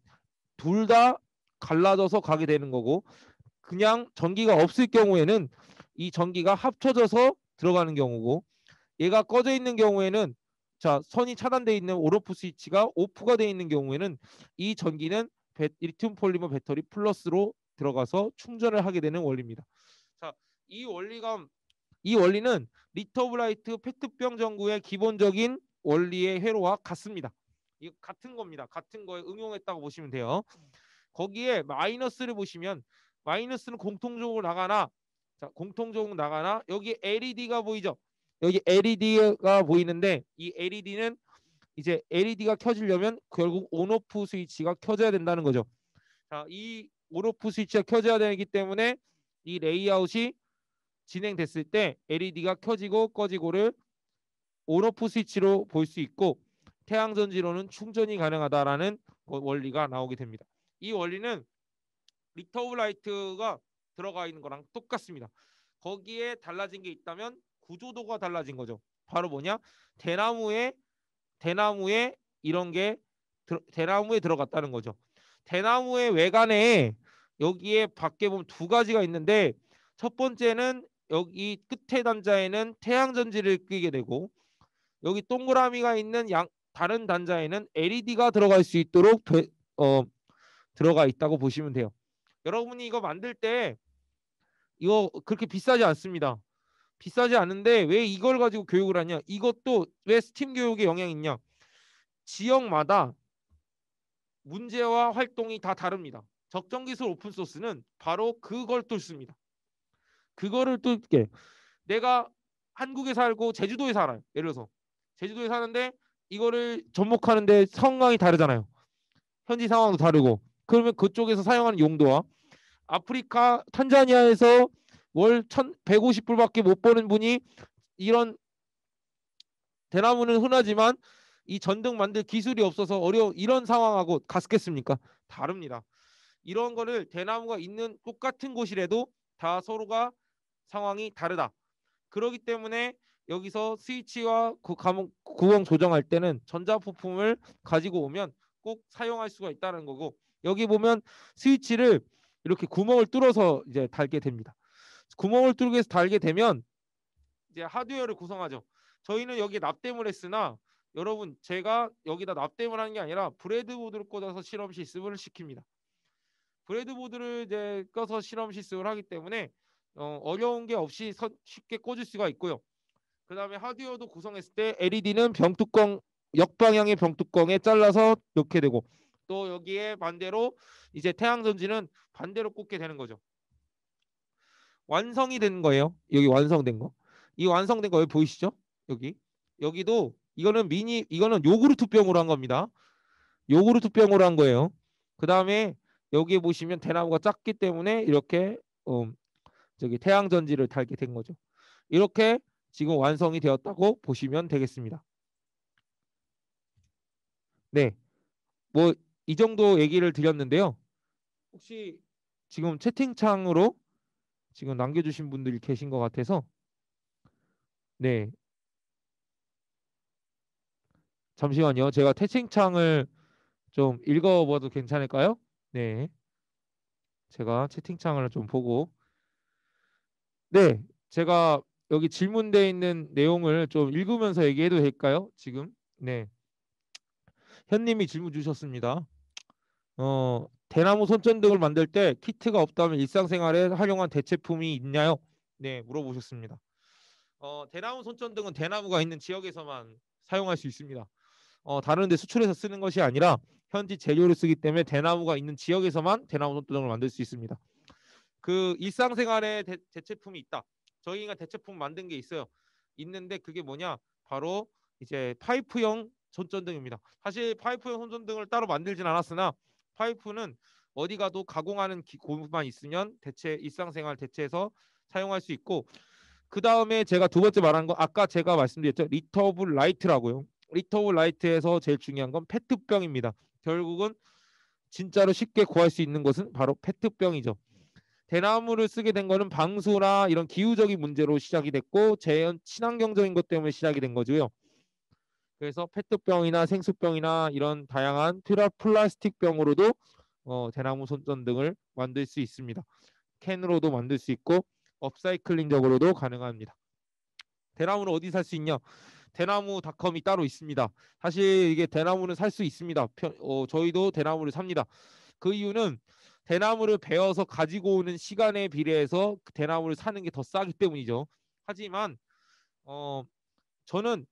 Speaker 2: 둘 다 갈라져서 가게 되는 거고, 그냥 전기가 없을 경우에는 이 전기가 합쳐져서 들어가는 경우고, 얘가 꺼져 있는 경우에는, 자, 선이 차단되어 있는 온오프 스위치가 오프가 되어 있는 경우에는 이 전기는 리튬 폴리머 배터리 플러스로 들어가서 충전을 하게 되는 원리입니다. 자, 이 원리는 리터블라이트 페트병 전구의 기본적인 원리의 회로와 같습니다. 이거 같은 겁니다. 같은 거에 응용했다고 보시면 돼요. 거기에 마이너스를 보시면, 마이너스는 공통적으로 나가나, 자, 공통적으로 나가나, 여기 LED가 보이죠? 여기 LED가 보이는데, 이 LED는 이제 LED가 켜지려면 결국 온오프 스위치가 켜져야 된다는 거죠. 자, 이 온오프 스위치가 켜져야 되기 때문에 이 레이아웃이 진행됐을 때 LED가 켜지고 꺼지고를 온오프 스위치로 볼 수 있고, 태양전지로는 충전이 가능하다라는 원리가 나오게 됩니다. 이 원리는 리터블라이트가 들어가 있는 거랑 똑같습니다. 거기에 달라진 게 있다면 구조도가 달라진 거죠. 바로 뭐냐? 대나무에 이런 게 대나무에 들어갔다는 거죠. 대나무의 외관에 여기에 밖에 보면 2가지가 있는데, 첫 번째는 여기 끝에 단자에는 태양전지를 끼게 되고, 여기 동그라미가 있는 다른 단자에는 LED가 들어갈 수 있도록 들어가 있다고 보시면 돼요. 여러분이 이거 만들 때 이거 그렇게 비싸지 않습니다. 비싸지 않은데 왜 이걸 가지고 교육을 하냐? 이것도 왜 스팀 교육에 영향이 있냐? 지역마다 문제와 활동이 다 다릅니다. 적정기술 오픈소스는 바로 그걸 뚫습니다. 그거를 뚫게, 내가 한국에 살고 제주도에 살아요. 예를 들어서 제주도에 사는데 이거를 접목하는데 상황이 다르잖아요. 현지 상황도 다르고. 그러면 그쪽에서 사용하는 용도와 아프리카 탄자니아에서 월 1,150불밖에 못 버는 분이 이런 대나무는 흔하지만 이 전등 만들 기술이 없어서 어려운 이런 상황하고 같겠습니까? 다릅니다. 이런 거를 대나무가 있는 똑같은 곳이라도 다 서로가 상황이 다르다. 그렇기 때문에 여기서 스위치와 구멍 조정할 때는 전자부품을 가지고 오면 꼭 사용할 수가 있다는 거고, 여기 보면 스위치를 이렇게 구멍을 뚫어서 이제 달게 됩니다. 구멍을 뚫게 해서 달게 되면 이제 하드웨어를 구성하죠. 저희는 여기 납땜을 했으나 여러분, 제가 여기다 납땜을 하는 게 아니라 브레드보드를 꽂아서 실험 실습을 시킵니다. 브레드보드를 이제 껴서 실험 실습을 하기 때문에 어려운 게 없이 쉽게 꽂을 수가 있고요. 그 다음에 하드웨어도 구성했을 때 LED는 병뚜껑, 역방향의 병뚜껑에 잘라서 넣게 되고, 또 여기에 반대로 이제 태양전지는 반대로 꽂게 되는 거죠. 완성이 된 거예요. 여기 완성된 거. 이 완성된 거 여기 보이시죠? 여기도 이거는 요구르트병으로 한 겁니다. 요구르트병으로 한 거예요. 그 다음에 여기에 보시면 대나무가 작기 때문에 이렇게 태양전지를 달게 된 거죠. 이렇게 지금 완성이 되었다고 보시면 되겠습니다. 네, 뭐 이 정도 얘기를 드렸는데요. 혹시 지금 채팅창으로 지금 남겨주신 분들이 계신 것 같아서, 네, 잠시만요. 제가 채팅창을 좀 읽어봐도 괜찮을까요? 네, 제가 채팅창을 좀 보고, 네, 제가 여기 질문되어 있는 내용을 좀 읽으면서 얘기해도 될까요? 지금 네, 현님이 질문 주셨습니다. 대나무 손전등을 만들 때 키트가 없다면 일상생활에 활용한 대체품이 있나요? 네, 물어보셨습니다. 대나무 손전등은 대나무가 있는 지역에서만 사용할 수 있습니다. 다른 데 수출해서 쓰는 것이 아니라 현지 재료를 쓰기 때문에 대나무가 있는 지역에서만 대나무 손전등을 만들 수 있습니다. 그 일상생활에 대체품이 있다. 저희가 대체품 만든 게 있어요. 있는데 그게 뭐냐? 바로 이제 파이프형 손전등입니다. 사실 파이프형 손전등을 따로 만들진 않았으나 파이프는 어디 가도 가공하는 고무만 있으면 대체 일상생활 대체해서 사용할 수 있고, 그 다음에 제가 두 번째 말한 거 아까 제가 말씀드렸죠. 리터블 라이트라고요. 리터블 라이트에서 제일 중요한 건 페트병입니다. 결국은 진짜로 쉽게 구할 수 있는 것은 바로 페트병이죠. 대나무를 쓰게 된 거는 방수나 이런 기후적인 문제로 시작이 됐고 자연 친환경적인 것 때문에 시작이 된 거고요. 그래서 페트병이나 생수병이나 이런 다양한 플라스틱 병으로도 대나무 손전등을 만들 수 있습니다. 캔으로도 만들 수 있고 업사이클링적으로도 가능합니다. 대나무는 어디 살 수 있냐? 대나무닷컴이 따로 있습니다. 사실 이게 대나무는 살 수 있습니다. 저희도 대나무를 삽니다. 그 이유는 대나무를 베어서 가지고 오는 시간에 비례해서 그 대나무를 사는 게 더 싸기 때문이죠. 하지만 저는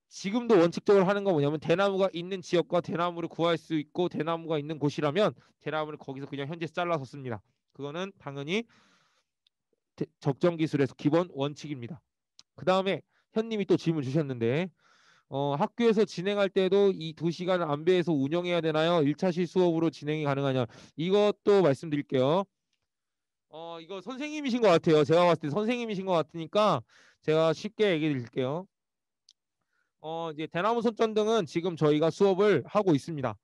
Speaker 2: 지금도 원칙적으로 하는 건 뭐냐면 대나무가 있는 지역과 대나무를 구할 수 있고 대나무가 있는 곳이라면 대나무를 거기서 그냥 현지에서 잘라서 씁니다. 그거는 당연히 적정 기술에서 기본 원칙입니다. 그 다음에 현님이 또 질문 주셨는데 학교에서 진행할 때도 이 2시간 안배에서 운영해야 되나요? 1차시 수업으로 진행이 가능하냐? 이것도 말씀드릴게요. 이거 선생님이신 것 같아요. 제가 봤을 때 선생님이신 것 같으니까 제가 쉽게 얘기해 드릴게요. 이제 대나무 손전등은 지금 저희가 수업을 하고 있습니다.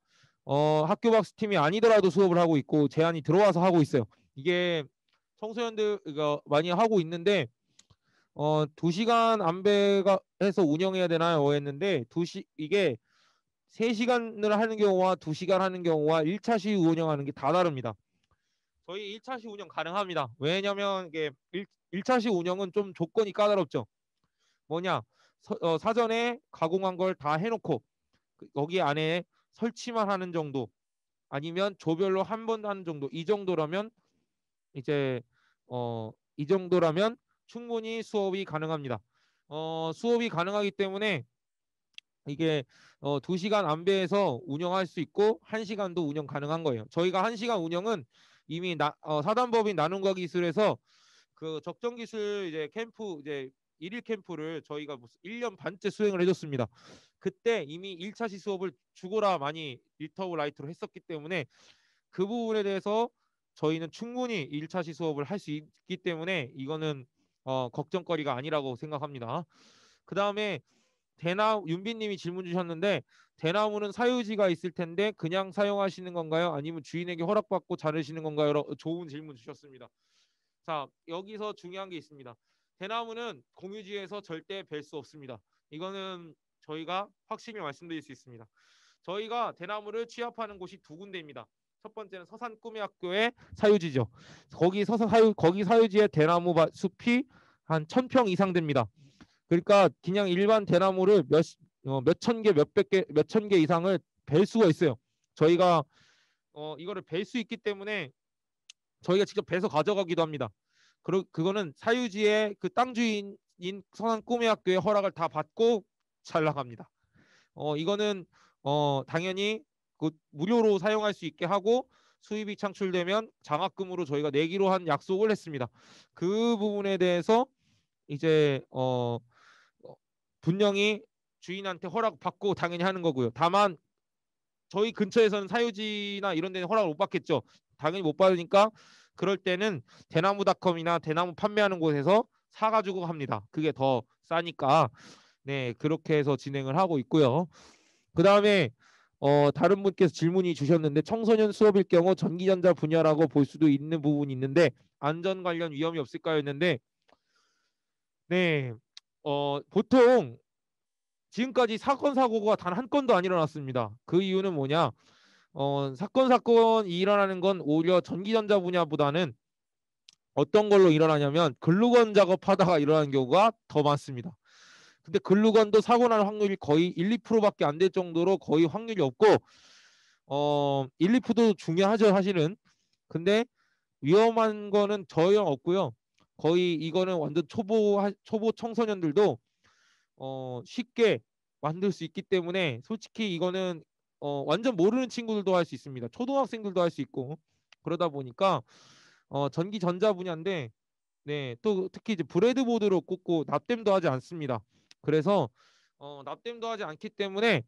Speaker 2: 학교박스 팀이 아니더라도 수업을 하고 있고 제안이 들어와서 하고 있어요. 이게 청소년들 많이 하고 있는데 2시간 안배가 해서 운영해야 되나요? 했는데 이게 3시간을 하는 경우와 2시간 하는 경우와 1차시 운영하는 게 다 다릅니다. 저희 1차시 운영 가능합니다. 왜냐면 이게 1차시 운영은 좀 조건이 까다롭죠. 뭐냐? 사전에 가공한 걸 다 해놓고 여기 안에 설치만 하는 정도 아니면 조별로 한 번 하는 정도, 이 정도라면 이제 이 정도라면 충분히 수업이 가능합니다. 수업이 가능하기 때문에 이게 2시간 안배에서 운영할 수 있고 1시간도 운영 가능한 거예요. 저희가 1시간 운영은 이미 사단법인 나눔과 기술에서 그 적정 기술 이제 캠프 이제 1일 캠프를 저희가 무슨 1년 반째 수행을 해줬습니다. 그때 이미 1차시 수업을 죽어라 많이 리터브 라이트로 했었기 때문에 그 부분에 대해서 저희는 충분히 1차시 수업을 할 수 있기 때문에 이거는 걱정거리가 아니라고 생각합니다. 그 다음에 윤빈님이 질문 주셨는데 대나무는 사유지가 있을 텐데 그냥 사용하시는 건가요? 아니면 주인에게 허락받고 자르시는 건가요? 좋은 질문 주셨습니다. 자, 여기서 중요한 게 있습니다. 대나무는 공유지에서 절대 벨 수 없습니다. 이거는 저희가 확실히 말씀드릴 수 있습니다. 저희가 대나무를 취합하는 곳이 2군데입니다. 첫 번째는 서산 꿈의학교의 사유지죠. 거기 사유지에 대나무 숲이 한 1000평 이상 됩니다. 그러니까 그냥 일반 대나무를 몇천 개, 몇천 개 이상을 벨 수가 있어요. 저희가 이거를 벨 수 있기 때문에 저희가 직접 배서 가져가기도 합니다. 그거는 사유지의 그 땅 주인인 서산 꿈의학교의 허락을 다 받고 잘 나갑니다. 이거는 당연히 그 무료로 사용할 수 있게 하고 수입이 창출되면 장학금으로 저희가 내기로 한 약속을 했습니다. 그 부분에 대해서 이제 분명히 주인한테 허락받고 당연히 하는 거고요. 다만 저희 근처에서는 사유지나 이런 데는 허락을 못 받겠죠. 당연히 못 받으니까 그럴 때는 대나무닷컴이나 대나무 판매하는 곳에서 사가지고 합니다. 그게 더 싸니까. 네, 그렇게 해서 진행을 하고 있고요. 그 다음에 다른 분께서 질문이 주셨는데 청소년 수업일 경우 전기전자 분야라고 볼 수도 있는 부분이 있는데 안전 관련 위험이 없을까요? 했는데 네, 보통 지금까지 사건 사고가 단 한 건도 안 일어났습니다. 그 이유는 뭐냐? 사건이 일어나는 건 오히려 전기전자 분야보다는 어떤 걸로 일어나냐면 글루건 작업하다가 일어나는 경우가 더 많습니다. 근데 글루건도 사고 날 확률이 거의 1, 2%밖에 안 될 정도로 거의 확률이 없고 1, 2%도 중요하죠 사실은. 근데 위험한 거는 전혀 없고요. 거의 이거는 완전 초보 청소년들도 쉽게 만들 수 있기 때문에 솔직히 이거는 완전 모르는 친구들도 할 수 있습니다. 초등학생들도 할 수 있고 그러다 보니까 전기 전자 분야인데 네, 또 특히 이제 브레드보드로 꽂고 납땜도 하지 않습니다. 그래서 납땜도 하지 않기 때문에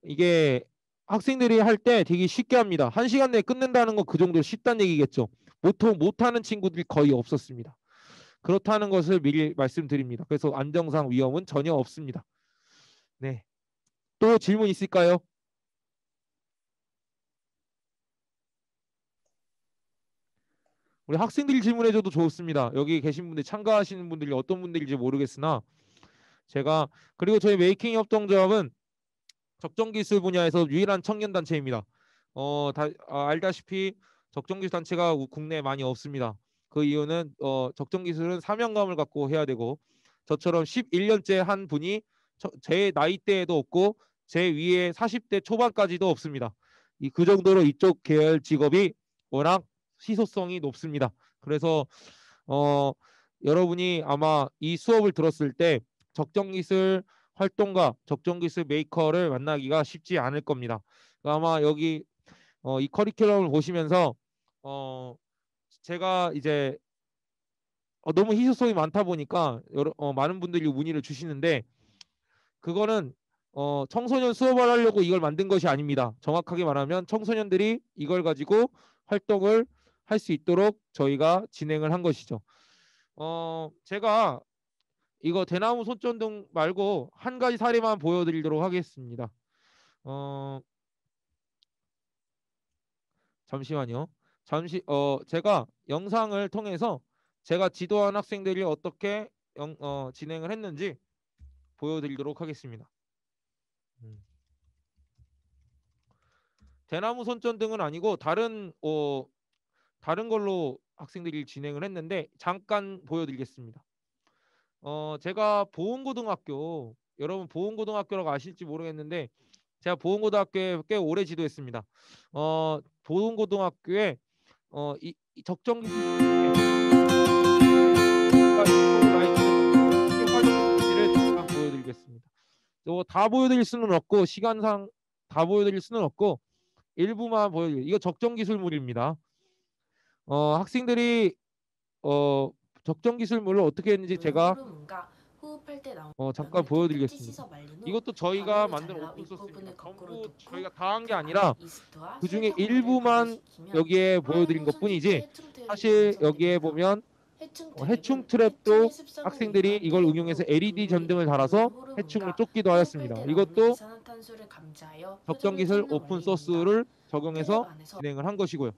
Speaker 2: 이게 학생들이 할 때 되게 쉽게 합니다. 1시간 내에 끝낸다는 건 그 정도로 쉽다는 얘기겠죠. 보통 못하는 친구들이 거의 없었습니다. 그렇다는 것을 미리 말씀드립니다. 그래서 안정상 위험은 전혀 없습니다. 네, 또 질문 있을까요? 우리 학생들이 질문해줘도 좋습니다. 여기 계신 분들 참가하시는 분들이 어떤 분들인지 모르겠으나 제가 그리고 저희 메이킹 협동조합은 적정기술 분야에서 유일한 청년단체입니다. 알다시피 적정기술 단체가 국내에 많이 없습니다. 그 이유는 적정기술은 사명감을 갖고 해야 되고 저처럼 11년째 한 분이 제 나이대에도 없고 제 위에 40대 초반까지도 없습니다. 그 정도로 이쪽 계열 직업이 워낙 희소성이 높습니다. 그래서 여러분이 아마 이 수업을 들었을 때 적정기술 활동가, 적정기술 메이커를 만나기가 쉽지 않을 겁니다. 아마 여기 이 커리큘럼을 보시면서 제가 이제 너무 희소성이 많다 보니까 많은 분들이 문의를 주시는데 그거는 청소년 수업을 하려고 이걸 만든 것이 아닙니다. 정확하게 말하면 청소년들이 이걸 가지고 활동을 할 수 있도록 저희가 진행을 한 것이죠. 제가 이거 대나무 손전등 말고 한 가지 사례만 보여드리도록 하겠습니다. 잠시만요. 제가 영상을 통해서 제가 지도한 학생들이 어떻게 진행을 했는지 보여드리도록 하겠습니다. 대나무 손전등은 아니고 다른 걸로 학생들이 진행을 했는데 잠깐 보여드리겠습니다. 제가 보은고등학교, 여러분 보은고등학교라고 아실지 모르겠는데 제가 보은고등학교에 꽤 오래 지도했습니다. 보은고등학교에 이 적정기술 잠깐 보여드리겠습니다. 다 보여드릴 수는 없고 시간상 다 보여드릴 수는 없고 일부만 보여드릴게요. 이거 적정기술물입니다. 학생들이 적정기술물을 어떻게 했는지 제가 잠깐 보여드리겠습니다. 이것도 저희가 만든 오픈소스입니다. 전부 저희가 다 한 게 아니라 그 중에 일부만 여기에 보여드린 것뿐이지 사실 여기에 보면 해충 트랩도 학생들이 이걸 응용해서 LED 전등을 달아서 해충을 쫓기도 하였습니다. 이것도 적정기술 오픈소스를 적용해서 진행을 한 것이고요.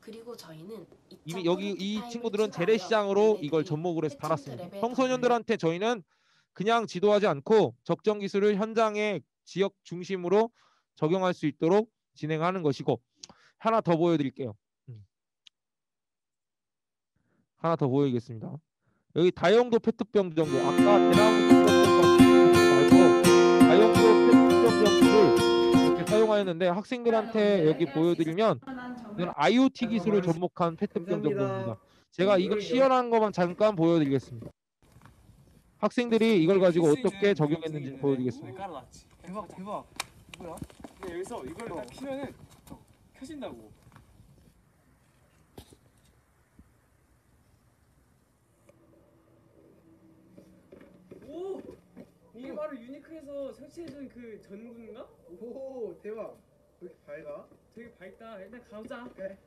Speaker 5: 그리고 저희는
Speaker 2: 이미 여기 이 친구들은 재래시장으로 이걸 접목을 해서 달았습니다. 청소년들한테 저희는 그냥 지도하지 않고 적정 기술을 현장의 지역 중심으로 적용할 수 있도록 진행하는 것이고 하나 더 보여드릴게요. 하나 더 보여드리겠습니다. 여기 다용도 페트병 정도 아까 대나무 말고 다용도 페트병 정도를 이렇게 사용하였는데 학생들한테 여기 보여드리면 이건 IoT 기술을 접목한 페트병 정도입니다. 제가 이거 시연한 것만 잠깐 보여드리겠습니다. 학생들이 이걸 가지고 어떻게 적용했는지 보여드리겠습니다.
Speaker 6: 대박 대박. 뭐야? 여기서 이걸 딱 키면은 켜진다고. 오! 이게 바로 유니크에서 설치해준 그 전구인가?
Speaker 7: 오 대박. 왜 이렇게 밝아?
Speaker 6: 되게 밝다. 일단 가보자.
Speaker 7: 그래.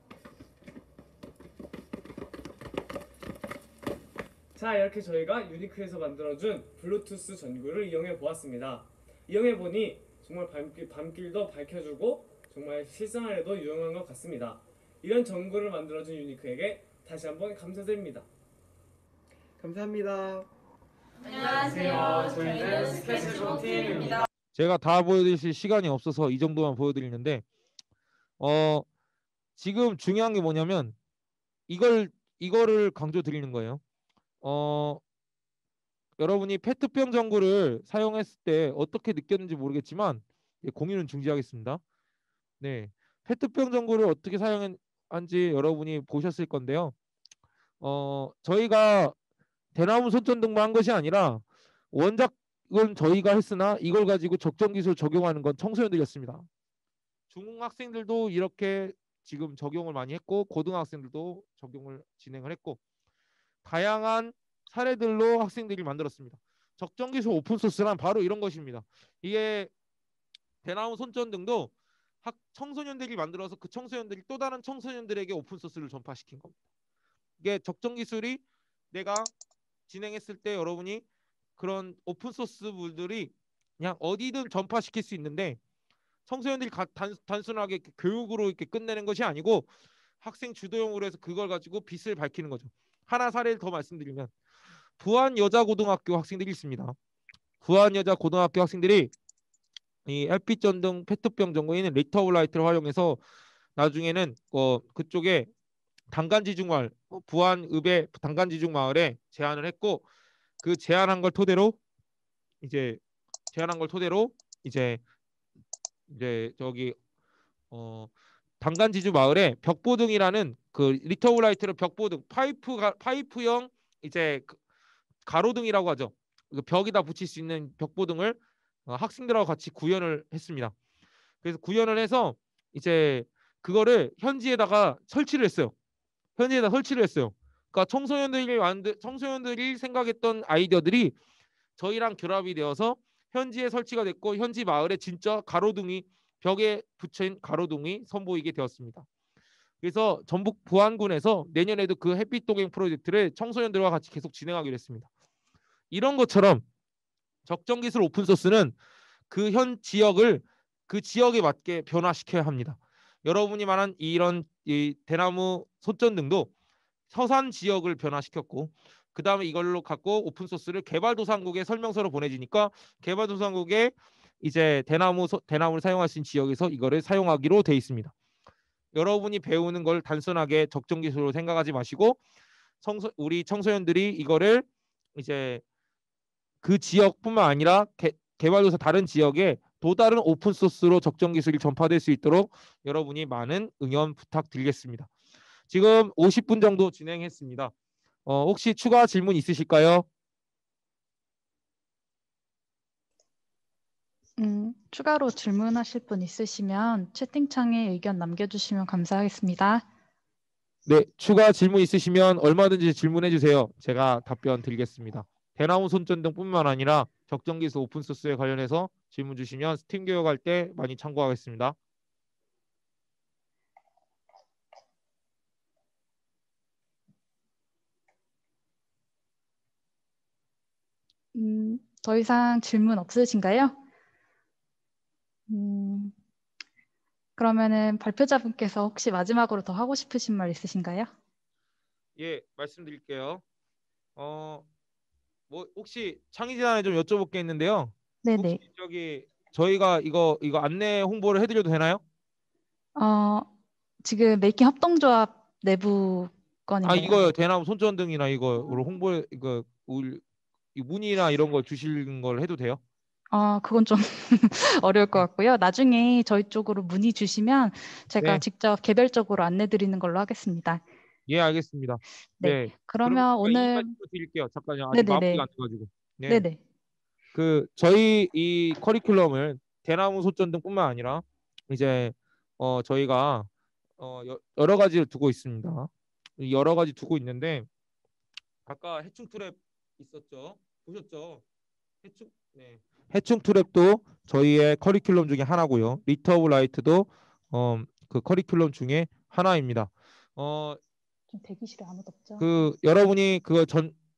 Speaker 6: 자, 이렇게 저희가 유니크에서 만들어준 블루투스 전구를 이용해 보았습니다. 이용해 보니 정말 밤길도 밝혀주고 정말 실생활에도 유용한 것 같습니다. 이런 전구를 만들어준 유니크에게 다시 한번 감사드립니다.
Speaker 7: 감사합니다.
Speaker 5: 안녕하세요. 저희는 스케치북 팀입니다.
Speaker 2: 제가 다 보여드릴 시간이 없어서 이 정도만 보여드리는데 지금 중요한 게 뭐냐면 이거를 강조드리는 거예요. 여러분이 페트병 전구를 사용했을 때 어떻게 느꼈는지 모르겠지만 공유는 중지하겠습니다. 네, 페트병 전구를 어떻게 사용한지 여러분이 보셨을 건데요. 저희가 대나무 손전등만 한 것이 아니라 원작은 저희가 했으나 이걸 가지고 적정 기술 적용하는 건 청소년들이었습니다. 중학생들도 이렇게 지금 적용을 많이 했고 고등학생들도 적용을 진행을 했고 다양한 사례들로 학생들이 만들었습니다. 적정 기술 오픈 소스란 바로 이런 것입니다. 이게 대나무 손전등도 청소년들이 만들어서 그 청소년들이 또 다른 청소년들에게 오픈 소스를 전파시킨 겁니다. 이게 적정 기술이 내가 진행했을 때 여러분이 그런 오픈 소스물들이 그냥 어디든 전파시킬 수 있는데 청소년들이 단순하게 교육으로 이렇게 끝내는 것이 아니고 학생 주도형으로 해서 그걸 가지고 빛을 밝히는 거죠. 하나 사례를 더 말씀드리면 부안여자고등학교 학생들이 있습니다. 부안여자고등학교 학생들이 이 햇빛 전등 페트병 전구인 리터블 라이트를 활용해서 나중에는 그쪽에 단간지중 마을 부안읍의 단간지중 마을에 제안을 했고 그 제안한 걸 토대로 이제 저기 단간지주 마을에 벽보등이라는 그 리터블 라이트를 벽보등 파이프형 이제 가로등이라고 하죠. 그 벽에다 붙일 수 있는 벽보등을 학생들하고 같이 구현을 했습니다. 그래서 구현을 해서 이제 그거를 현지에다가 설치를 했어요. 그러니까 청소년들이 생각했던 아이디어들이 저희랑 결합이 되어서 현지에 설치가 됐고 현지 마을에 진짜 가로등이 벽에 붙인 가로등이 선보이게 되었습니다. 그래서 전북 부안군에서 내년에도 그 햇빛 도경 프로젝트를 청소년들과 같이 계속 진행하기로 했습니다. 이런 것처럼 적정 기술 오픈 소스는 그 현 지역을 그 지역에 맞게 변화시켜야 합니다. 여러분이 말한 이런 대나무 손전등도 서산 지역을 변화시켰고 그 다음에 이걸로 갖고 오픈 소스를 개발도상국에 설명서로 보내지니까 개발도상국에 이제 대나무를 사용할 수 있는 지역에서 이거를 사용하기로 돼 있습니다. 여러분이 배우는 걸 단순하게 적정 기술로 생각하지 마시고 우리 청소년들이 이거를 이제 그 지역뿐만 아니라 개발도사 다른 지역에 또 다른 오픈 소스로 적정 기술이 전파될 수 있도록 여러분이 많은 응원 부탁드리겠습니다. 지금 50분 정도 진행했습니다. 혹시 추가 질문 있으실까요?
Speaker 1: 추가로 질문하실 분 있으시면 채팅창에 의견 남겨주시면 감사하겠습니다.
Speaker 2: 네, 추가 질문 있으시면 얼마든지 질문해 주세요. 제가 답변 드리겠습니다. 대나무 손전등뿐만 아니라 적정 기술 오픈 소스에 관련해서 질문 주시면 스팀 교육할 때 많이 참고하겠습니다.
Speaker 1: 더 이상 질문 없으신가요? 그러면은 발표자분께서 혹시 마지막으로 더 하고 싶으신 말 있으신가요?
Speaker 2: 예, 말씀드릴게요. 뭐 혹시 창의재단에 좀 여쭤볼 게 있는데요.
Speaker 1: 네네.
Speaker 2: 혹시 저희가 이거 안내 홍보를 해드려도 되나요?
Speaker 1: 지금 메이킹 협동조합 내부 건인가요?
Speaker 2: 이거요. 대나무 손전등이나 이거로 홍보 이 문의나 이런 걸 주시는 걸 해도 돼요?
Speaker 1: 그건 좀 어려울 것 같고요. 나중에 저희 쪽으로 문의 주시면 제가
Speaker 2: 네.
Speaker 1: 직접 개별적으로 안내 드리는 걸로 하겠습니다.
Speaker 2: 예, 알겠습니다.
Speaker 1: 네. 그러면 오늘
Speaker 2: 드릴게요. 잠깐요. 아직 마무리가 안 돼가지고. 네.
Speaker 1: 네네.
Speaker 2: 저희 이 커리큘럼을 대나무 손전등뿐만 아니라 이제 저희가 여러 가지를 두고 있습니다. 여러 가지 두고 있는데 아까 해충 트랩 있었죠? 보셨죠? 해충 트랩도 저희의 커리큘럼 중에 하나고요. 리터 오브 라이트도 그 커리큘럼 중에 하나입니다.
Speaker 1: 좀 대기실에 아무도 없죠?
Speaker 2: 여러분이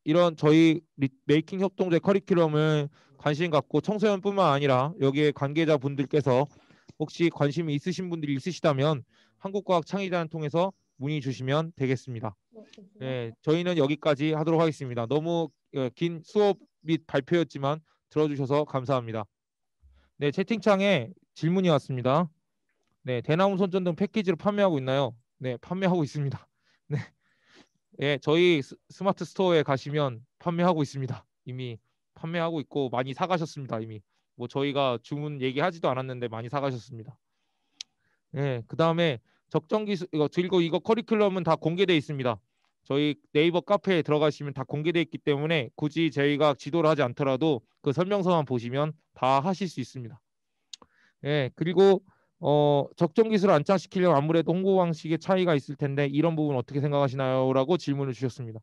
Speaker 2: 이런 저희 메이킹 협동조의 커리큘럼을 관심 갖고 청소년뿐만 아니라 여기에 관계자분들께서 혹시 관심이 있으신 분들이 있으시다면 한국과학창의단을 통해서 문의 주시면 되겠습니다. 네, 저희는 여기까지 하도록 하겠습니다. 너무 긴 수업 및 발표였지만 들어주셔서 감사합니다. 네, 채팅창에 질문이 왔습니다. 네, 대나무 손전등 패키지로 판매하고 있나요? 네, 판매하고 있습니다. 네. 예, 저희 스마트 스토어에 가시면 판매하고 있습니다. 이미 판매하고 있고 많이 사가셨습니다. 이미 뭐 저희가 주문 얘기하지도 않았는데 많이 사가셨습니다. 예, 그 다음에 적정 기술 이거 커리큘럼은 다 공개돼 있습니다. 저희 네이버 카페에 들어가시면 다 공개되어 있기 때문에 굳이 저희가 지도를 하지 않더라도 그 설명서만 보시면 다 하실 수 있습니다. 예, 그리고 적정 기술을 안착시키려면 아무래도 홍보 방식의 차이가 있을 텐데 이런 부분 어떻게 생각하시나요? 라고 질문을 주셨습니다.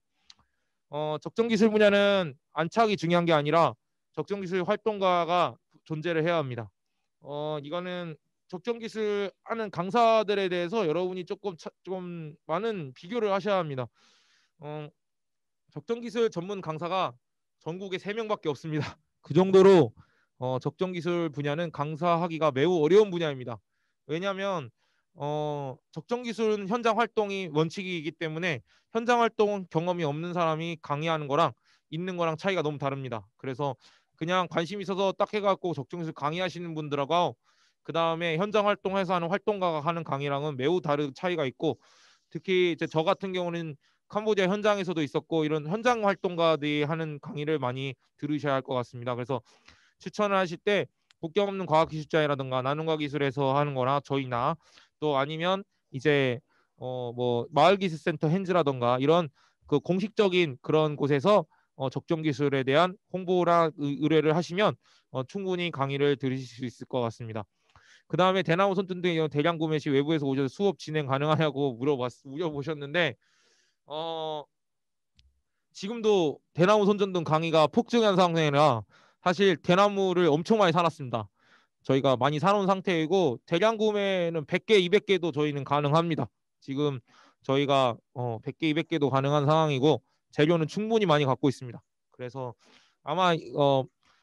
Speaker 2: 적정 기술 분야는 안착이 중요한 게 아니라 적정 기술 활동가가 존재를 해야 합니다. 이거는 적정 기술 하는 강사들에 대해서 여러분이 조금 많은 비교를 하셔야 합니다. 적정 기술 전문 강사가 전국에 3명밖에 없습니다. 그 정도로 적정 기술 분야는 강사하기가 매우 어려운 분야입니다. 왜냐하면 적정 기술은 현장 활동이 원칙이기 때문에 현장 활동 경험이 없는 사람이 강의하는 거랑 있는 거랑 차이가 너무 다릅니다. 그래서 그냥 관심 있어서 딱 해갖고 적정 기술 강의하시는 분들하고 그 다음에 현장 활동해서 하는 활동가가 하는 강의랑은 매우 다른 차이가 있고, 특히 이제 저 같은 경우는 캄보디아 현장에서도 있었고 이런 현장 활동가들이 하는 강의를 많이 들으셔야 할 것 같습니다. 그래서 추천을 하실 때 국경 없는 과학기술자라든가 나눔과기술에서 하는 거나 저희나 또 아니면 이제 뭐 마을기술센터 핸즈라든가 이런 그 공식적인 그런 곳에서 적정 기술에 대한 홍보랑 의뢰를 하시면 충분히 강의를 들으실 수 있을 것 같습니다. 그 다음에 대나무 손등 등의 경우 대량 구매 시 외부에서 오셔서 수업 진행 가능하냐고 물어보셨는데 지금도 대나무 손전등 강의가 폭증한 상황이라 사실 대나무를 엄청 많이 사놨습니다. 저희가 많이 사놓은 상태이고 대량 구매는 100개, 200개도 저희는 가능합니다. 지금 저희가 100개, 200개도 가능한 상황이고 재료는 충분히 많이 갖고 있습니다. 그래서 아마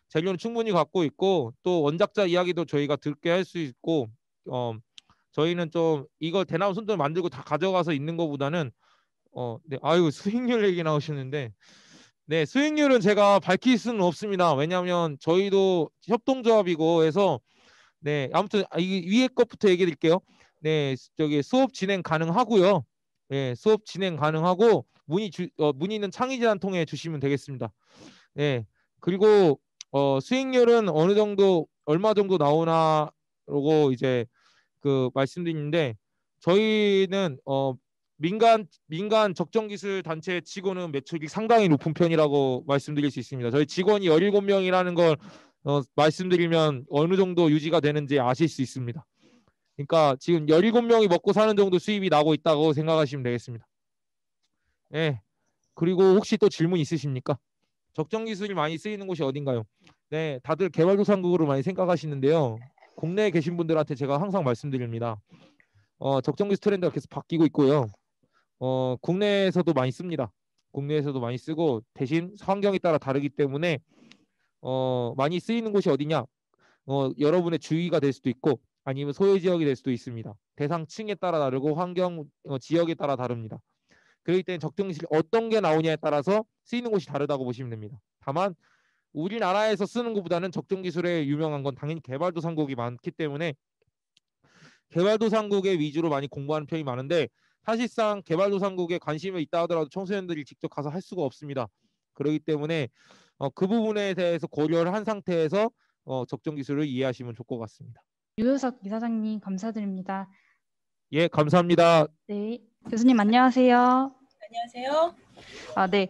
Speaker 2: 재료는 충분히 갖고 있고 또 원작자 이야기도 저희가 듣게 할 수 있고 저희는 좀 이거 대나무 손전등 만들고 다 가져가서 있는 것보다는 네, 아유 수익률 얘기 나오시는데 네, 수익률은 제가 밝힐 수는 없습니다. 왜냐하면 저희도 협동조합이고 해서 네, 아무튼 이 위에 것부터 얘기해 드릴게요. 네, 저기 수업 진행 가능하고요. 네, 수업 진행 가능하고 문의는 창의제안 통해 주시면 되겠습니다. 네, 그리고 수익률은 어느 정도 얼마 정도 나오나라고 이제 그 말씀드리는데 저희는 민간 적정기술 단체 직원은 매출이 상당히 높은 편이라고 말씀드릴 수 있습니다. 저희 직원이 17명이라는 걸 말씀드리면 어느 정도 유지가 되는지 아실 수 있습니다. 그러니까 지금 17명이 먹고 사는 정도 수입이 나고 있다고 생각하시면 되겠습니다. 네. 그리고 혹시 또 질문 있으십니까? 적정기술이 많이 쓰이는 곳이 어딘가요? 네, 다들 개발도상국으로 많이 생각하시는데요. 국내에 계신 분들한테 제가 항상 말씀드립니다. 적정기술 트렌드가 계속 바뀌고 있고요. 국내에서도 많이 씁니다. 국내에서도 많이 쓰고 대신 환경에 따라 다르기 때문에 많이 쓰이는 곳이 어디냐? 여러분의 주위가 될 수도 있고 아니면 소외 지역이 될 수도 있습니다. 대상층에 따라 다르고 환경 지역에 따라 다릅니다. 그렇기 때문에 적정기술이 어떤 게 나오냐에 따라서 쓰이는 곳이 다르다고 보시면 됩니다. 다만 우리나라에서 쓰는 것보다는 적정기술에 유명한 건 당연히 개발도상국이 많기 때문에 개발도상국의 위주로 많이 공부하는 편이 많은데 사실상 개발도상국에 관심이 있다 하더라도 청소년들이 직접 가서 할 수가 없습니다. 그렇기 때문에 그 부분에 대해서 고려를 한 상태에서 적정기술을 이해하시면 좋을 것 같습니다.
Speaker 1: 유효석 이사장님 감사드립니다.
Speaker 2: 예, 감사합니다.
Speaker 1: 네, 교수님 안녕하세요.
Speaker 8: 안녕하세요.
Speaker 1: 네.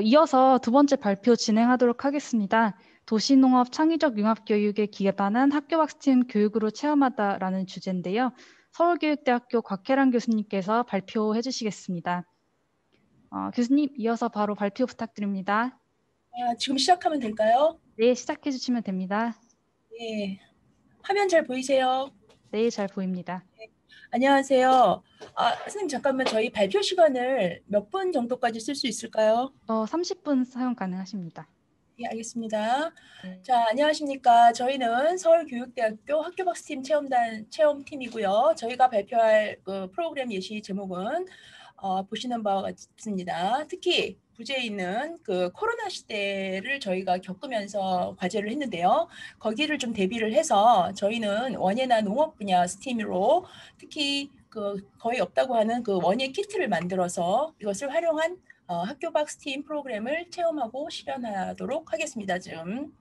Speaker 1: 이어서 두 번째 발표 진행하도록 하겠습니다. 도시농업 창의적 융합교육에 기반한 학교박 스팀 교육으로 체험하다라는 주제인데요. 서울교육대학교 곽혜란 교수님께서 발표해 주시겠습니다. 교수님, 이어서 바로 발표 부탁드립니다.
Speaker 8: 지금 시작하면 될까요?
Speaker 1: 네, 시작해 주시면 됩니다.
Speaker 8: 네. 화면 잘 보이세요?
Speaker 1: 네, 잘 보입니다.
Speaker 8: 네. 안녕하세요. 선생님 잠깐만 저희 발표 시간을 몇 분 정도까지 쓸 수 있을까요?
Speaker 1: 30분 사용 가능하십니다.
Speaker 8: 네, 알겠습니다.
Speaker 1: 네.
Speaker 8: 자, 안녕하십니까. 저희는 서울교육대학교 학교박 스팀 체험팀이고요. 저희가 발표할 그 프로그램 예시 제목은 보시는 바와 같습니다. 특히 부재에 있는 그 코로나 시대를 저희가 겪으면서 과제를 했는데요. 거기를 좀 대비를 해서 저희는 원예나 농업 분야 스팀으로 특히 그 거의 없다고 하는 그 원예 키트를 만들어서 이것을 활용한 학교박 스팀 프로그램을 체험하고 실현하도록 하겠습니다. 지금.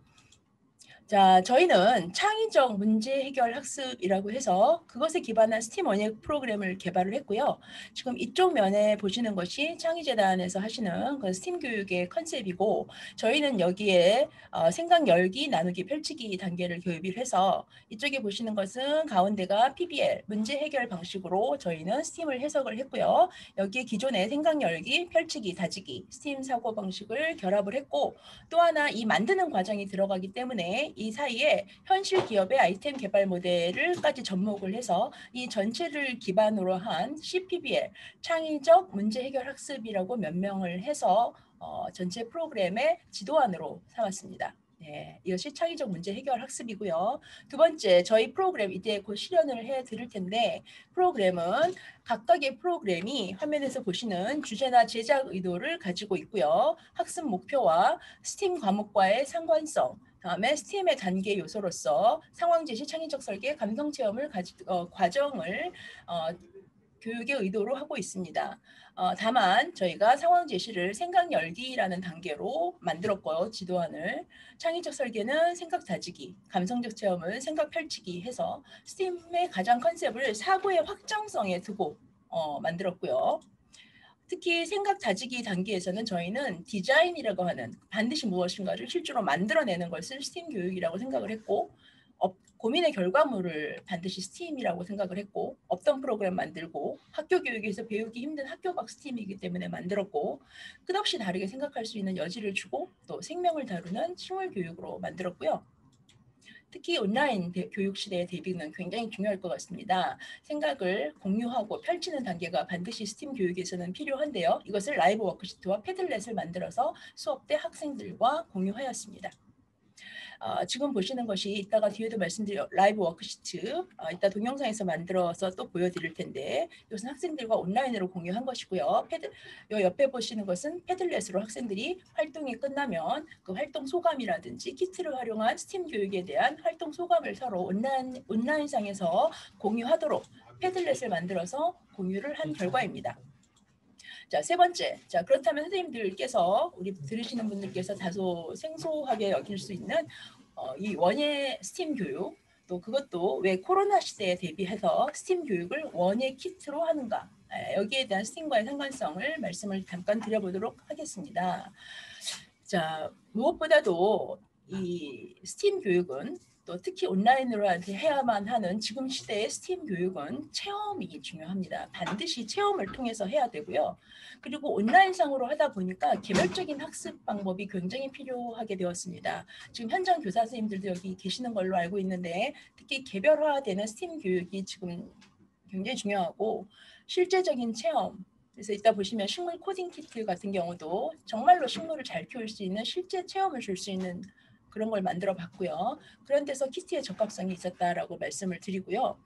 Speaker 8: 자, 저희는 창의적 문제 해결 학습이라고 해서 그것에 기반한 스팀 원예 프로그램을 개발을 했고요. 지금 이쪽 면에 보시는 것이 창의재단에서 하시는 그 스팀 교육의 컨셉이고, 저희는 여기에 생각 열기, 나누기, 펼치기 단계를 교육을 해서 이쪽에 보시는 것은 가운데가 PBL, 문제 해결 방식으로 저희는 스팀을 해석을 했고요. 여기에 기존의 생각 열기, 펼치기, 다지기, 스팀 사고 방식을 결합을 했고, 또 하나 이 만드는 과정이 들어가기 때문에 이 사이에 현실 기업의 아이템 개발 모델을까지 접목을 해서 이 전체를 기반으로 한 CPBL, 창의적 문제 해결 학습이라고 명명을 해서 전체 프로그램의 지도안으로 삼았습니다. 네, 이것이 창의적 문제 해결 학습이고요. 두 번째, 저희 프로그램 이제 곧 실현을 해 드릴 텐데, 프로그램은 각각의 프로그램이 화면에서 보시는 주제나 제작 의도를 가지고 있고요. 학습 목표와 스팀 과목과의 상관성, 다음에 스팀의 단계 요소로서 상황 제시, 창의적 설계, 감성 체험을 과정을 교육의 의도로 하고 있습니다. 다만 저희가 상황 제시를 생각 열기라는 단계로 만들었고요. 지도안을. 창의적 설계는 생각 다지기, 감성적 체험은 생각 펼치기 해서 스팀의 가장 컨셉을 사고의 확장성에 두고 만들었고요. 특히 생각 다지기 단계에서는 저희는 디자인이라고 하는 반드시 무엇인가를 실제로 만들어내는 것을 스팀 교육이라고 생각을 했고, 고민의 결과물을 반드시 스팀이라고 생각을 했고, 없던 프로그램 만들고 학교 교육에서 배우기 힘든 학교박 스팀이기 때문에 만들었고, 끝없이 다르게 생각할 수 있는 여지를 주고 또 생명을 다루는 식물 교육으로 만들었고요. 특히 온라인 교육 시대의 대비는 굉장히 중요할 것 같습니다. 생각을 공유하고 펼치는 단계가 반드시 스팀 교육에서는 필요한데요. 이것을 라이브 워크시트와 패들렛을 만들어서 수업 때 학생들과 공유하였습니다. 지금 보시는 것이 이따가 뒤에도 말씀드릴 라이브 워크시트, 이따 동영상에서 만들어서 또 보여드릴 텐데, 이것은 학생들과 온라인으로 공유한 것이고요. 요 옆에 보시는 것은 패들렛으로 학생들이 활동이 끝나면 그 활동 소감이라든지 키트를 활용한 스팀 교육에 대한 활동 소감을 서로 온라인상에서 공유하도록 패들렛을 만들어서 공유를 한 결과입니다. 자, 세 번째. 자, 그렇다면 선생님들께서, 우리 들으시는 분들께서 다소 생소하게 여길 수 있는 이 원예 스팀 교육, 또 그것도 왜 코로나 시대에 대비해서 스팀 교육을 원예 키트로 하는가, 여기에 대한 스팀과의 상관성을 말씀을 잠깐 드려보도록 하겠습니다. 자, 무엇보다도 이 스팀 교육은 또 특히 온라인으로 해야만 하는 지금 시대의 스팀 교육은 체험이 중요합니다. 반드시 체험을 통해서 해야 되고요. 그리고 온라인상으로 하다 보니까 개별적인 학습 방법이 굉장히 필요하게 되었습니다. 지금 현장 교사 선생님들도 여기 계시는 걸로 알고 있는데, 특히 개별화되는 스팀 교육이 지금 굉장히 중요하고, 실제적인 체험, 그래서 이따 보시면 식물 코딩 키트 같은 경우도 정말로 식물을 잘 키울 수 있는 실제 체험을 줄 수 있는 그런 걸 만들어 봤고요. 그런 데서 키트의 적합성이 있었다라고 말씀을 드리고요.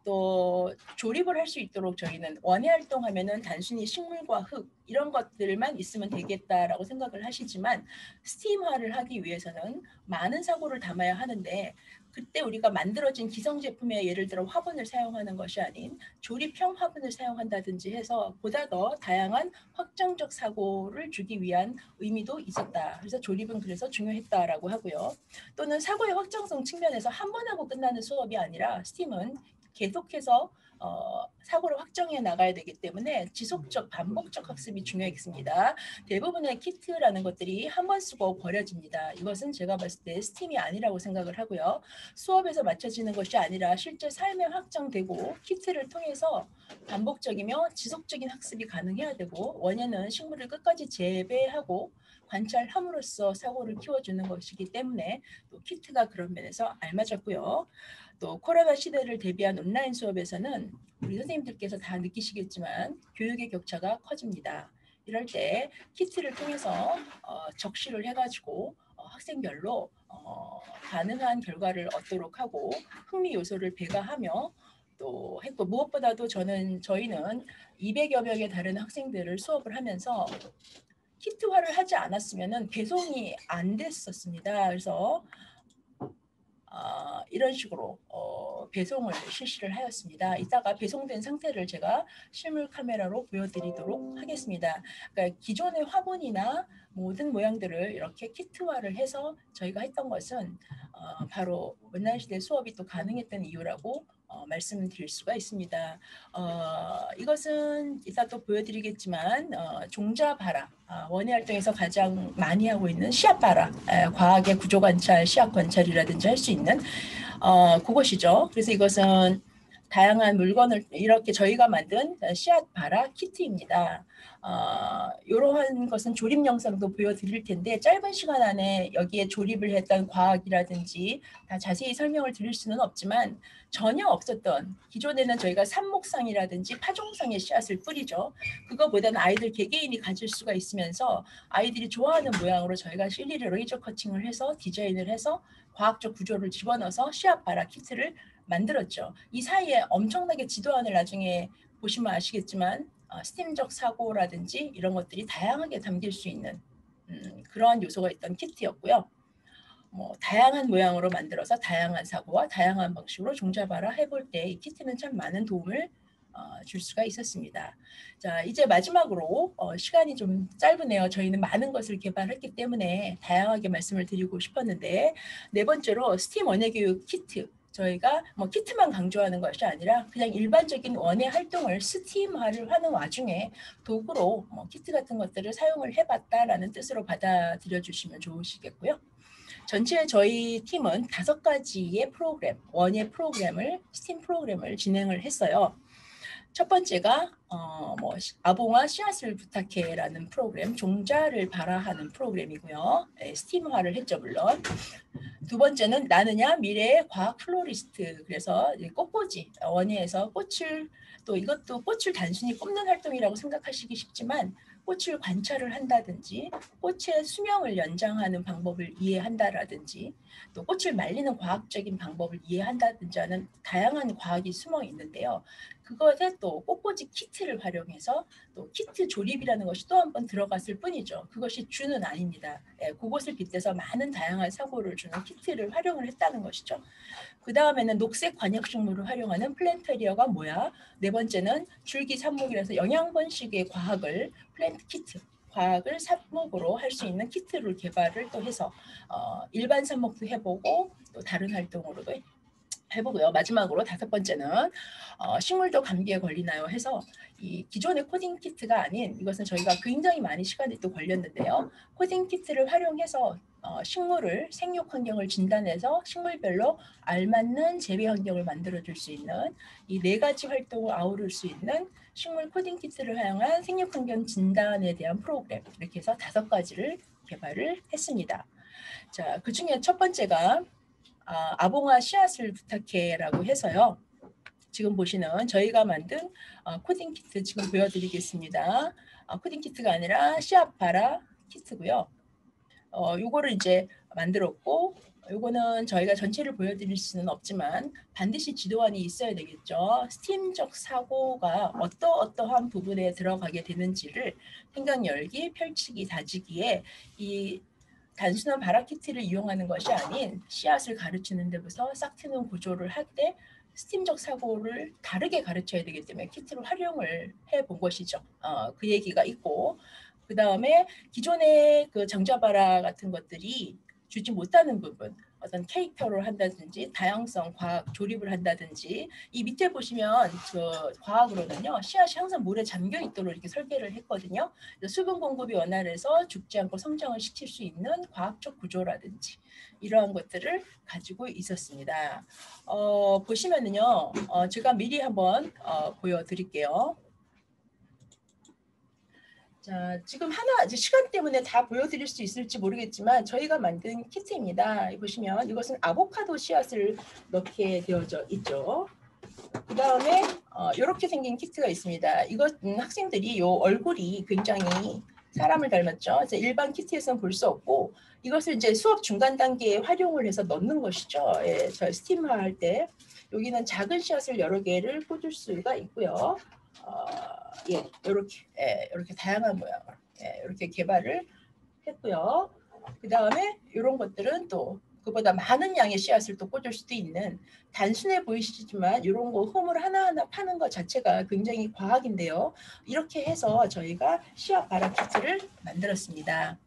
Speaker 8: 또 조립을 할 수 있도록 저희는 원예 활동하면은 단순히 식물과 흙 이런 것들만 있으면 되겠다라고 생각을 하시지만, 스팀화를 하기 위해서는 많은 사고를 담아야 하는데, 그때 우리가 만들어진 기성 제품의 예를 들어 화분을 사용하는 것이 아닌 조립형 화분을 사용한다든지 해서 보다 더 다양한 확장적 사고를 주기 위한 의미도 있었다. 그래서 조립은 그래서 중요했다라고 하고요. 또는 사고의 확장성 측면에서 한 번 하고 끝나는 수업이 아니라 스팀은 계속해서 사고를 확정해 나가야 되기 때문에 지속적, 반복적 학습이 중요했습니다. 대부분의 키트라는 것들이 한 번 쓰고 버려집니다. 이것은 제가 봤을 때 스팀이 아니라고 생각을 하고요. 수업에서 맞춰지는 것이 아니라 실제 삶에 확장되고 키트를 통해서 반복적이며 지속적인 학습이 가능해야 되고, 원예는 식물을 끝까지 재배하고 관찰함으로써 사고를 키워주는 것이기 때문에 또 키트가 그런 면에서 알맞았고요. 또 코로나 시대를 대비한 온라인 수업에서는 우리 선생님들께서 다 느끼시겠지만 교육의 격차가 커집니다. 이럴 때 키트를 통해서 적시를 해가지고 학생별로 가능한 결과를 얻도록 하고 흥미 요소를 배가하며 또 했고, 무엇보다도 저희는 200여 명의 다른 학생들을 수업을 하면서 키트화를 하지 않았으면 배송이 안 됐었습니다. 그래서 이런 식으로 배송을 실시를 하였습니다. 이따가 배송된 상태를 제가 실물 카메라로 보여드리도록 하겠습니다. 그러니까 기존의 화분이나 모든 모양들을 이렇게 키트화를 해서 저희가 했던 것은 바로 원난시대 수업이 또 가능했던 이유라고 말씀드릴 수가 있습니다. 이것은 이따 또 보여드리겠지만 종자바라, 원예 활동에서 가장 많이 하고 있는 씨앗바라, 과학의 구조관찰, 씨앗관찰이라든지 할 수 있는 그것이죠. 그래서 이것은 다양한 물건을 이렇게 저희가 만든 씨앗바라 키트입니다. 이러한 것은 조립 영상도 보여드릴 텐데 짧은 시간 안에 여기에 조립을 했던 과학이라든지 다 자세히 설명을 드릴 수는 없지만 전혀 없었던 기존에는 저희가 삽목상이라든지 파종상의 씨앗을 뿌리죠. 그거보다는 아이들 개개인이 가질 수가 있으면서 아이들이 좋아하는 모양으로 저희가 실리를 레이저 커팅을 해서 디자인을 해서 과학적 구조를 집어넣어서 씨앗바라 키트를 만들었죠. 이 사이에 엄청나게 지도안을 나중에 보시면 아시겠지만 스팀적 사고라든지 이런 것들이 다양하게 담길 수 있는 그러한 요소가 있던 키트였고요. 다양한 모양으로 만들어서 다양한 사고와 다양한 방식으로 종자바라 해볼 때 이 키트는 참 많은 도움을 줄 수가 있었습니다. 자, 이제 마지막으로 시간이 좀 짧으네요. 저희는 많은 것을 개발했기 때문에 다양하게 말씀을 드리고 싶었는데 네 번째로 스팀 원예교육 키트. 저희가 키트만 강조하는 것이 아니라 그냥 일반적인 원예 활동을 스팀화를 하는 와중에 도구로 키트 같은 것들을 사용을 해봤다라는 뜻으로 받아들여 주시면 좋으시겠고요. 전체 저희 팀은 5가지의 프로그램, 원예 프로그램을 스팀 프로그램을 진행을 했어요. 첫 번째가 아봉아 씨앗을 부탁해라는 프로그램, 종자를 발화하는 프로그램이고요. 스팀화를 했죠, 물론. 두 번째는 나느냐 미래의 과학 플로리스트. 그래서 꽃꽂이, 원예에서 꽃을 또 이것도 꽃을 단순히 꼽는 활동이라고 생각하시기 쉽지만 꽃을 관찰을 한다든지 꽃의 수명을 연장하는 방법을 이해한다라든지 또 꽃을 말리는 과학적인 방법을 이해한다든지 하는 다양한 과학이 숨어 있는데요. 그것에 또 꽃꽂이 키트를 활용해서 또 키트 조립이라는 것이 또 한 번 들어갔을 뿐이죠. 그것이 주는 아닙니다. 그것을 빗대서 많은 다양한 사고를 주는 키트를 활용을 했다는 것이죠. 그 다음에는 녹색 관약식물을 활용하는 플랜테리어가 뭐야? 네 번째는 줄기 삽목이라서 영양번식의 과학을 플랜트 키트, 과학을 삽목으로 할 수 있는 키트를 개발을 또 해서 일반 삽목도 해보고 또 다른 활동으로도 해보고요. 마지막으로 5번째는 식물도 감기에 걸리나요 해서 이 기존의 코딩 키트가 아닌 이것은 저희가 굉장히 많이 시간이 또 걸렸는데요. 코딩 키트를 활용해서 식물을 생육 환경을 진단해서 식물별로 알맞는 재배 환경을 만들어줄 수 있는 이 4가지 활동을 아우를 수 있는 식물 코딩 키트를 활용한 생육 환경 진단에 대한 프로그램 이렇게 해서 5가지를 개발을 했습니다. 자, 그중에 첫 번째가 아봉아 씨앗을 부탁해라고 해서요. 지금 보시는 저희가 만든 코딩 키트 지금 보여드리겠습니다. 코딩 키트가 아니라 씨앗바라 키트고요. 요거를 이제 만들었고 요거는 저희가 전체를 보여드릴 수는 없지만 반드시 지도안이 있어야 되겠죠. 스팀적 사고가 어떠한 부분에 들어가게 되는지를 생각 열기, 펼치기, 다지기에 이 단순한 바라 키트를 이용하는 것이 아닌 씨앗을 가르치는 데부터 싹 트는 구조를 할 때 스팀적 사고를 다르게 가르쳐야 되기 때문에 키트를 활용을 해본 것이죠. 그 얘기가 있고 그 다음에 기존의 그 정자바라 같은 것들이 주지 못하는 부분 어떤 캐릭터를 한다든지 다양성 과학 조립을 한다든지 이 밑에 보시면 그 과학으로는요 씨앗이 항상 물에 잠겨 있도록 이렇게 설계를 했거든요. 수분 공급이 원활해서 죽지 않고 성장을 시킬 수 있는 과학적 구조라든지 이러한 것들을 가지고 있었습니다. 보시면은요 제가 미리 한번 보여드릴게요. 자, 지금 시간 때문에 다 보여드릴 수 있을지 모르겠지만 저희가 만든 키트입니다. 보시면 이것은 아보카도 씨앗을 넣게 되어져 있죠. 그 다음에 이렇게 생긴 키트가 있습니다. 이것은 학생들이 요 얼굴이 굉장히 사람을 닮았죠. 그래서 일반 키트에서는 볼 수 없고 이것을 이제 수업 중간 단계에 활용을 해서 넣는 것이죠. 예, 저희 스팀화 할 때 여기는 작은 씨앗을 여러 개를 꽂을 수가 있고요. 이렇게 다양한 모양으로 이렇게 개발을 했고요. 그 다음에 이런 것들은 또 그보다 많은 양의 씨앗을 또 꽂을 수도 있는 단순해 보이시지만 이런 거 홈을 하나하나 파는 것 자체가 굉장히 과학인데요. 이렇게 해서 저희가 씨앗 발화 키트를 만들었습니다.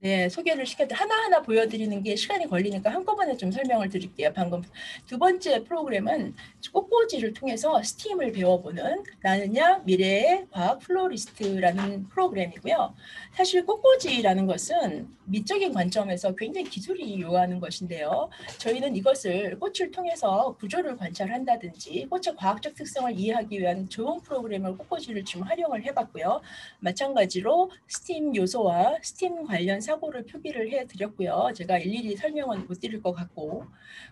Speaker 8: 네, 소개를 하나하나 보여드리는 게 시간이 걸리니까 한꺼번에 좀 설명을 드릴게요. 방금 두 번째 프로그램은 꽃꽂이를 통해서 스팀을 배워보는 나는야 미래의 과학 플로리스트라는 프로그램이고요. 사실 꽃꽂이라는 것은 미적인 관점에서 굉장히 기술이 요하는 것인데요. 저희는 이것을 꽃을 통해서 구조를 관찰한다든지 꽃의 과학적 특성을 이해하기 위한 좋은 프로그램을 꽃꽂이를 지금 활용을 해봤고요. 마찬가지로 스팀 요소와 스팀 관련 사고를 표기를 해드렸고요. 제가 일일이 설명은 못 드릴 것 같고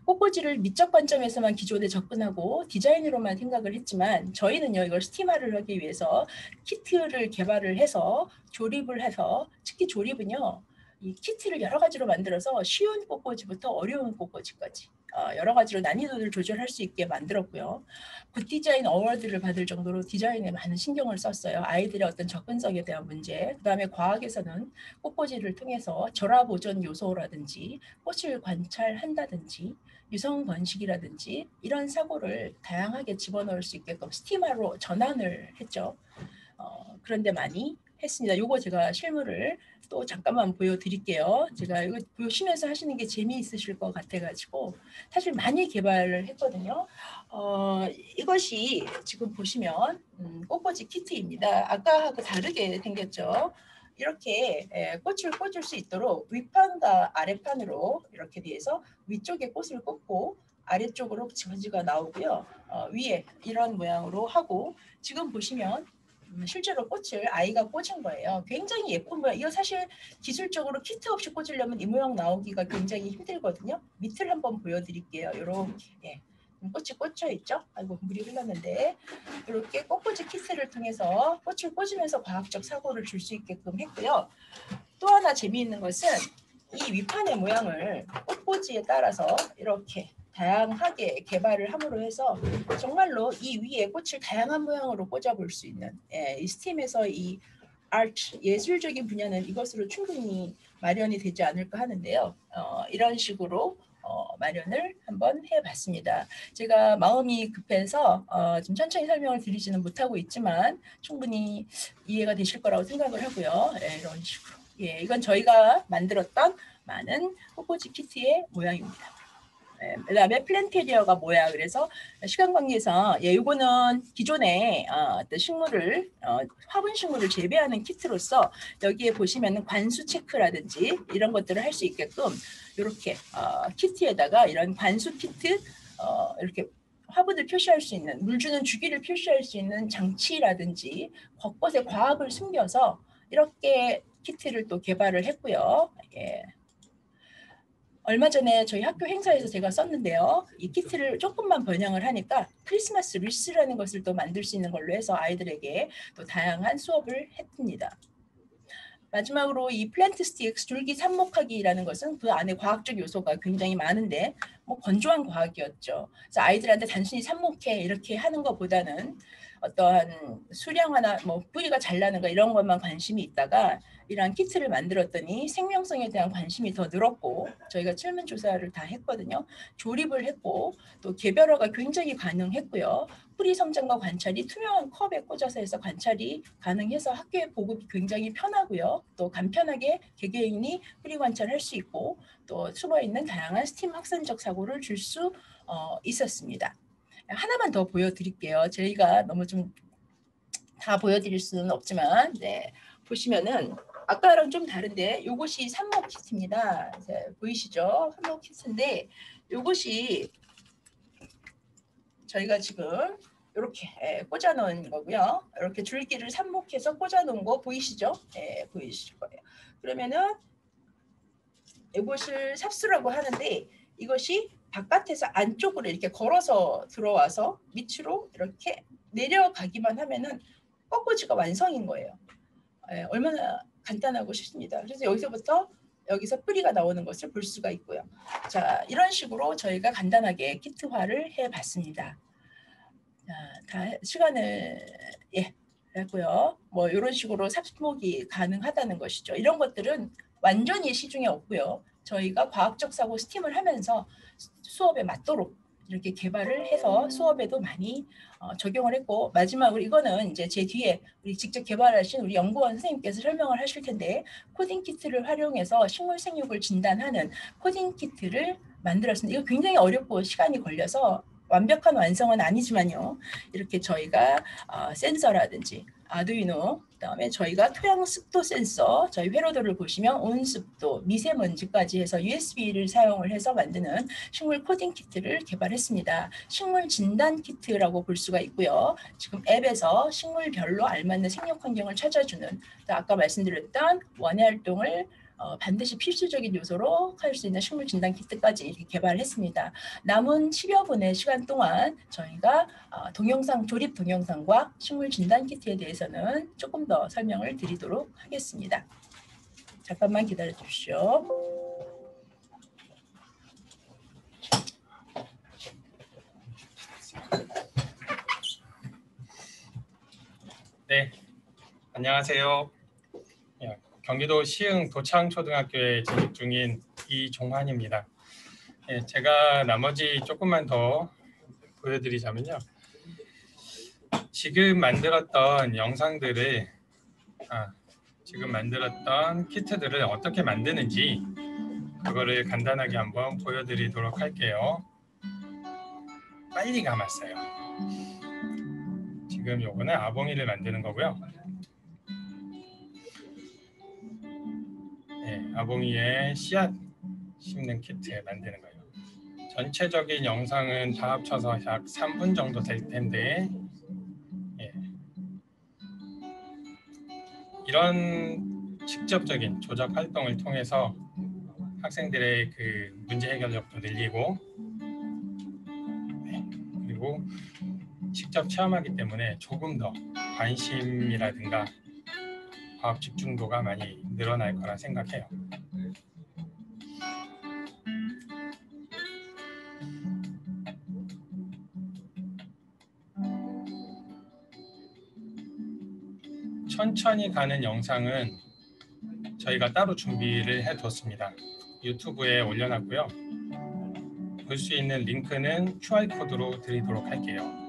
Speaker 8: 꽃꽂이를 미적 관점에서만 기존에 접근하고 디자인으로만 생각을 했지만 저희는요 이걸 스팀화를 하기 위해서 키트를 개발을 해서 조립을 해서 특히 조립은요 이 키트를 여러 가지로 만들어서 쉬운 꽃꽂이부터 어려운 꽃꽂이까지 여러 가지로 난이도를 조절할 수 있게 만들었고요. 굿 디자인 어워드를 받을 정도로 디자인에 많은 신경을 썼어요. 아이들의 어떤 접근성에 대한 문제, 그다음에 과학에서는 꽃꽂이를 통해서 절화 보존 요소라든지 꽃을 관찰한다든지 유성 번식이라든지 이런 사고를 다양하게 집어넣을 수 있게끔 스티마로 전환을 했죠. 그런데 많이 했습니다. 요거 제가 실물을 또 잠깐만 보여드릴게요. 제가 이거 보시면서 하시는 게 재미있으실 것 같아가지고 사실 많이 개발을 했거든요. 이것이 지금 보시면 꽃꽂이 키트입니다. 아까하고 다르게 생겼죠. 이렇게 꽃을 꽂을 수 있도록 윗판과 아랫판으로 이렇게 돼서 위쪽에 꽃을 꽂고 아래쪽으로 지가 나오고요. 위에 이런 모양으로 하고 지금 보시면 실제로 꽃을 아이가 꽂은 거예요. 굉장히 예쁜 모양. 이거 사실 기술적으로 키트 없이 꽂으려면 이 모양 나오기가 굉장히 힘들거든요. 밑을 한번 보여드릴게요. 이렇게 꽃이 꽂혀 있죠. 아이고 물이 흘렀는데 이렇게 꽃꽂이 키트를 통해서 꽃을 꽂으면서 과학적 사고를 줄 수 있게끔 했고요. 또 하나 재미있는 것은 이 윗판의 모양을 꽃꽂이에 따라서 이렇게 다양하게 개발을 함으로 해서 정말로 이 위에 꽃을 다양한 모양으로 꽂아볼 수 있는 이 스팀에서 이 아트 예술적인 분야는 이것으로 충분히 마련이 되지 않을까 하는데요. 이런 식으로 마련을 한번 해봤습니다. 제가 마음이 급해서 좀 천천히 설명을 드리지는 못하고 있지만 충분히 이해가 되실 거라고 생각을 하고요. 이런 식으로 이건 저희가 만들었던 많은 꽃꽂이 키트의 모양입니다. 그다음에 플랜테리어가 뭐야? 그래서 시간 관계상 이거는 기존에 어떤 식물을 화분 식물을 재배하는 키트로서 여기에 보시면은 관수 체크라든지 이런 것들을 할 수 있게끔 이렇게 키트에다가 이런 관수 키트 이렇게 화분을 표시할 수 있는 물 주는 주기를 표시할 수 있는 장치라든지 곳곳에 과학을 숨겨서 이렇게 키트를 또 개발을 했고요. 얼마 전에 저희 학교 행사에서 제가 썼는데요. 이 키트를 조금만 번영을 하니까 크리스마스 리스라는 것을 또 만들 수 있는 걸로 해서 아이들에게 또 다양한 수업을 했습니다. 마지막으로 이 플랜트 스틱스 줄기 삽목하기라는 것은 그 안에 과학적 요소가 굉장히 많은데 건조한 과학이었죠. 그래서 아이들한테 단순히 삽목해 이렇게 하는 것보다는 어떠한 수량화나 뿌리가 잘 나는 거 이런 것만 관심이 있다가 이러한 키트를 만들었더니 생명성에 대한 관심이 더 늘었고 저희가 설문조사를 다 했거든요. 조립을 했고 또 개별화가 굉장히 가능했고요. 뿌리 성장과 관찰이 투명한 컵에 꽂아서 해서 관찰이 가능해서 학교에 보급이 굉장히 편하고요. 또 간편하게 개개인이 뿌리 관찰할 수 있고 또 숨어있는 다양한 스팀 확산적 사고를 줄 수 있었습니다. 하나만 더 보여드릴게요. 저희가 너무 좀 다 보여드릴 수는 없지만 보시면은 아까랑 좀 다른데 이것이 삽목 키트입니다. 보이시죠? 삽목 키트인데 이것이 저희가 지금 이렇게 꽂아 놓은 거고요. 이렇게 줄기를 삽목해서 꽂아 놓은 거 보이시죠? 보이실 거예요. 그러면은 이것을 삽수라고 하는데 이것이 바깥에서 안쪽으로 이렇게 걸어서 들어와서 밑으로 이렇게 내려가기만 하면은 꽃꽂이가 완성인 거예요. 얼마나 간단하고 쉽습니다. 그래서 여기서 뿌리가 나오는 것을 볼 수가 있고요. 자, 이런 식으로 저희가 간단하게 키트화를 해봤습니다. 다 시간을 했고요. 뭐 이런 식으로 삽목이 가능하다는 것이죠. 이런 것들은 완전히 시중에 없고요. 저희가 과학적 사고 스팀을 하면서 수업에 맞도록 이렇게 개발을 해서 수업에도 많이 적용을 했고, 마지막으로 이거는 이제 제 뒤에 우리 직접 개발하신 우리 연구원 선생님께서 설명을 하실 텐데, 코딩 키트를 활용해서 식물 생육을 진단하는 코딩 키트를 만들었습니다. 이거 굉장히 어렵고 시간이 걸려서 완벽한 완성은 아니지만요. 이렇게 저희가 센서라든지 아두이노, 그다음에 저희가 토양 습도 센서, 저희 회로도를 보시면 온습도, 미세먼지까지 해서 USB를 사용을 해서 만드는 식물 코딩 키트를 개발했습니다. 식물 진단 키트라고 볼 수가 있고요. 지금 앱에서 식물별로 알맞는 생육 환경을 찾아주는, 아까 말씀드렸던 원예 활동을 반드시 필수적인 요소로 할 수 있는 식물 진단 키트까지 이렇게 개발했습니다. 남은 10여 분의 시간 동안 저희가 동영상, 조립 동영상과 식물 진단 키트에 대해서는 조금 더 설명을 드리도록 하겠습니다. 잠깐만 기다려 주십시오.
Speaker 9: 네, 안녕하세요. 경기도 시흥 도창초등학교에 재직 중인 이종환입니다. 제가 나머지 조금만 더 보여드리자면요. 지금 만들었던 영상들을, 지금 만들었던 키트들을 어떻게 만드는지 그거를 간단하게 한번 보여드리도록 할게요. 빨리 감았어요. 지금 요거는 아봉이를 만드는 거고요. 아봉이에 씨앗 심는 키트 만드는 거예요. 전체적인 영상은 다 합쳐서 약 3분 정도 될 텐데, 이런 직접적인 조작 활동을 통해서 학생들의 그 문제 해결력도 늘리고, 그리고 직접 체험하기 때문에 조금 더 관심이라든가 과학 집중도가 많이 늘어날 거라 생각해요. 천천히 가는 영상은 저희가 따로 준비를 해뒀습니다. 유튜브에 올려놨고요. 볼 수 있는 링크는 QR코드로 드리도록 할게요.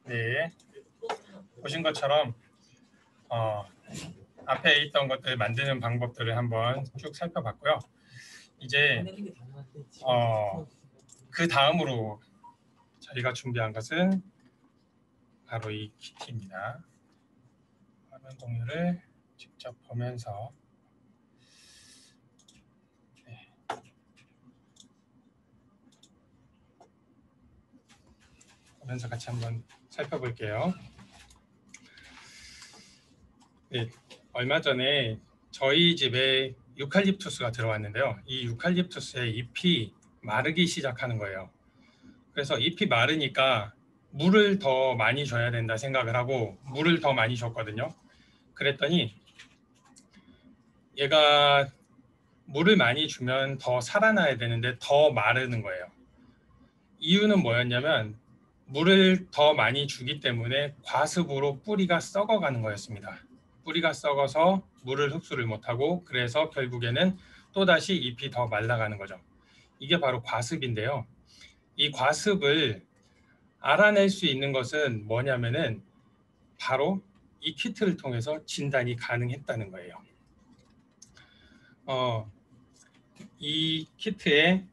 Speaker 9: 네, 보신 것처럼 앞에 있던 것들 만드는 방법들을 한번 쭉 살펴봤고요. 이제 그 다음으로 저희가 준비한 것은 바로 이 키트입니다. 화면 공유를 직접 보면서 보면서 같이 한번 살펴볼게요. 네, 얼마 전에 저희 집에 유칼립투스가 들어왔는데요. 이 유칼립투스의 잎이 마르기 시작하는 거예요. 그래서 잎이 마르니까 물을 더 많이 줘야 된다 생각을 하고 물을 더 많이 줬거든요. 그랬더니 얘가 물을 많이 주면 더 살아나야 되는데 더 마르는 거예요. 이유는 뭐였냐면 물을 더 많이 주기 때문에 과습으로 뿌리가 썩어가는 거였습니다. 뿌리가 썩어서 물을 흡수를 못하고 그래서 결국에는 또다시 잎이 더 말라가는 거죠. 이게 바로 과습인데요. 이 과습을 알아낼 수 있는 것은 뭐냐면은 바로 이 키트를 통해서 진단이 가능했다는 거예요. 이 키트에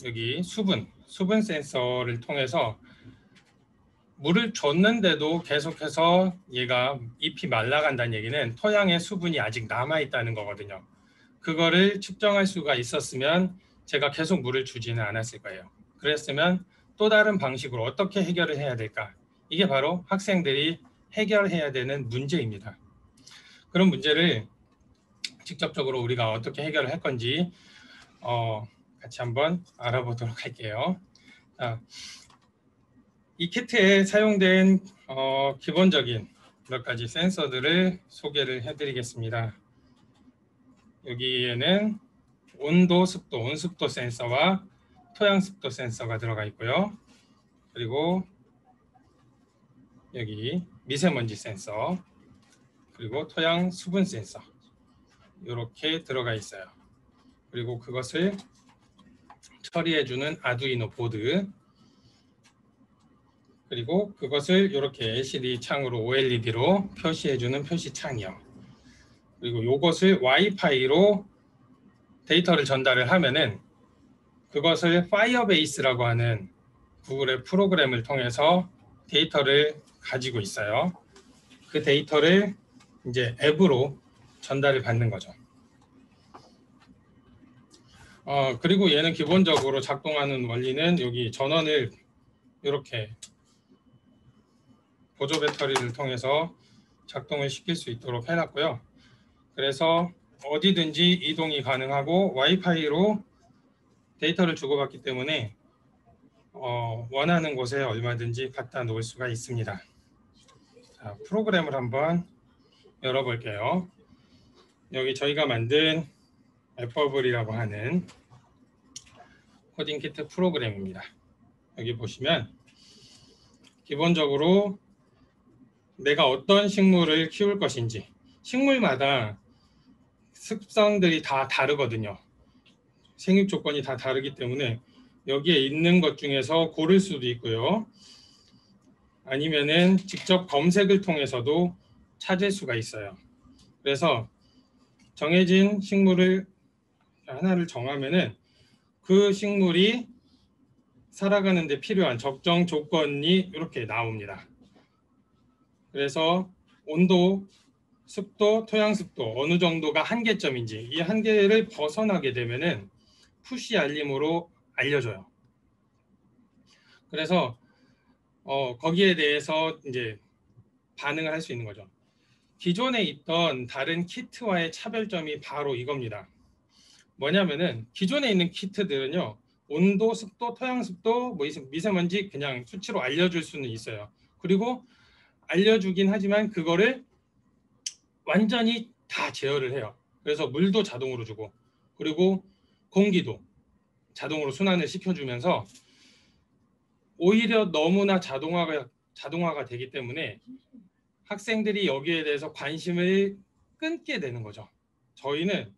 Speaker 9: 여기 수분 센서를 통해서 물을 줬는데도 계속해서 얘가 잎이 말라간다는 얘기는 토양에 수분이 아직 남아있다는 거거든요. 그거를 측정할 수가 있었으면 제가 계속 물을 주지는 않았을 거예요. 그랬으면 또 다른 방식으로 어떻게 해결을 해야 될까? 이게 바로 학생들이 해결해야 되는 문제입니다. 그런 문제를 직접적으로 우리가 어떻게 해결을 할 건지 같이 한번 알아보도록 할게요. 이 키트에 사용된 기본적인 몇 가지 센서들을 소개를 해드리겠습니다. 여기에는 온도, 습도, 온습도 센서와 토양 습도 센서가 들어가 있고요. 그리고 여기 미세먼지 센서, 그리고 토양 수분 센서 이렇게 들어가 있어요. 그리고 그것을 처리해주는 아두이노 보드, 그리고 그것을 이렇게 LCD 창으로 OLED로 표시해주는 표시창이요. 그리고 이것을 와이파이로 데이터를 전달을 하면은 그것을 파이어베이스라고 하는 구글의 프로그램을 통해서 데이터를 가지고 있어요. 그 데이터를 이제 앱으로 전달을 받는 거죠. 그리고 얘는 기본적으로 작동하는 원리는 여기 전원을 이렇게 보조 배터리를 통해서 작동을 시킬 수 있도록 해놨고요. 그래서 어디든지 이동이 가능하고 와이파이로 데이터를 주고받기 때문에 원하는 곳에 얼마든지 갖다 놓을 수가 있습니다. 자, 프로그램을 한번 열어볼게요. 여기 저희가 만든 앱버블이라고 하는 코딩 키트 프로그램입니다. 여기 보시면 기본적으로 내가 어떤 식물을 키울 것인지, 식물마다 습성들이 다 다르거든요. 생육 조건이 다 다르기 때문에 여기에 있는 것 중에서 고를 수도 있고요. 아니면은 직접 검색을 통해서도 찾을 수가 있어요. 그래서 정해진 식물을 하나를 정하면은 그 식물이 살아가는 데 필요한 적정 조건이 이렇게 나옵니다. 그래서 온도, 습도, 토양 습도 어느 정도가 한계점인지 이 한계를 벗어나게 되면은 푸시 알림으로 알려줘요. 그래서 거기에 대해서 이제 반응을 할 수 있는 거죠. 기존에 있던 다른 키트와의 차별점이 바로 이겁니다. 뭐냐면은 기존에 있는 키트들은요, 온도, 습도, 토양 습도, 뭐 미세먼지 그냥 수치로 알려줄 수는 있어요. 그리고 알려주긴 하지만 그거를 완전히 다 제어를 해요. 그래서 물도 자동으로 주고, 그리고 공기도 자동으로 순환을 시켜주면서 오히려 너무나 자동화가 되기 때문에 학생들이 여기에 대해서 관심을 끊게 되는 거죠. 저희는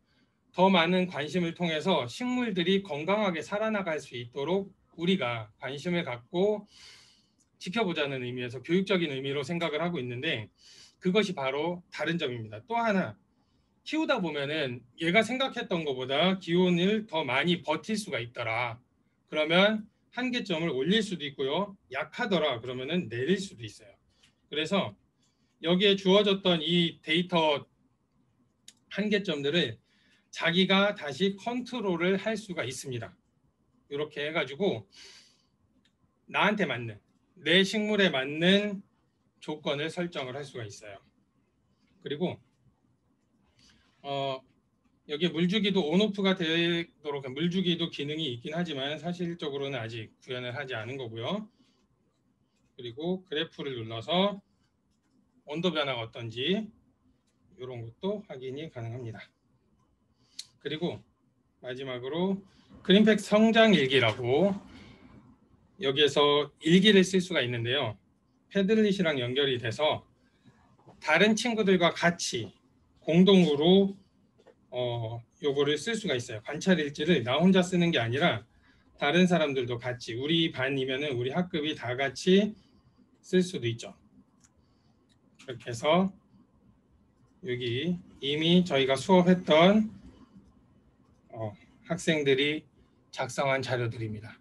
Speaker 9: 더 많은 관심을 통해서 식물들이 건강하게 살아나갈 수 있도록 우리가 관심을 갖고 지켜보자는 의미에서 교육적인 의미로 생각을 하고 있는데, 그것이 바로 다른 점입니다. 또 하나, 키우다 보면은 얘가 생각했던 것보다 기온을 더 많이 버틸 수가 있더라. 그러면 한계점을 올릴 수도 있고요. 약하더라. 그러면은 내릴 수도 있어요. 그래서 여기에 주어졌던 이 데이터 한계점들을 자기가 다시 컨트롤을 할 수가 있습니다. 이렇게 해가지고 나한테 맞는, 내 식물에 맞는 조건을 설정을 할 수가 있어요. 그리고 여기 물주기도 온오프가 되도록, 물주기도 기능이 있긴 하지만 사실적으로는 아직 구현을 하지 않은 거고요. 그리고 그래프를 눌러서 온도 변화가 어떤지 이런 것도 확인이 가능합니다. 그리고 마지막으로 그린팩 성장 일기라고, 여기에서 일기를 쓸 수가 있는데요. 패들릿이랑 연결이 돼서 다른 친구들과 같이 공동으로 요거를 쓸 수가 있어요. 관찰 일지를 나 혼자 쓰는 게 아니라 다른 사람들도 같이, 우리 반이면은 우리 학급이 다 같이 쓸 수도 있죠. 그렇게 해서 여기 이미 저희가 수업했던 학생들이 작성한 자료들입니다.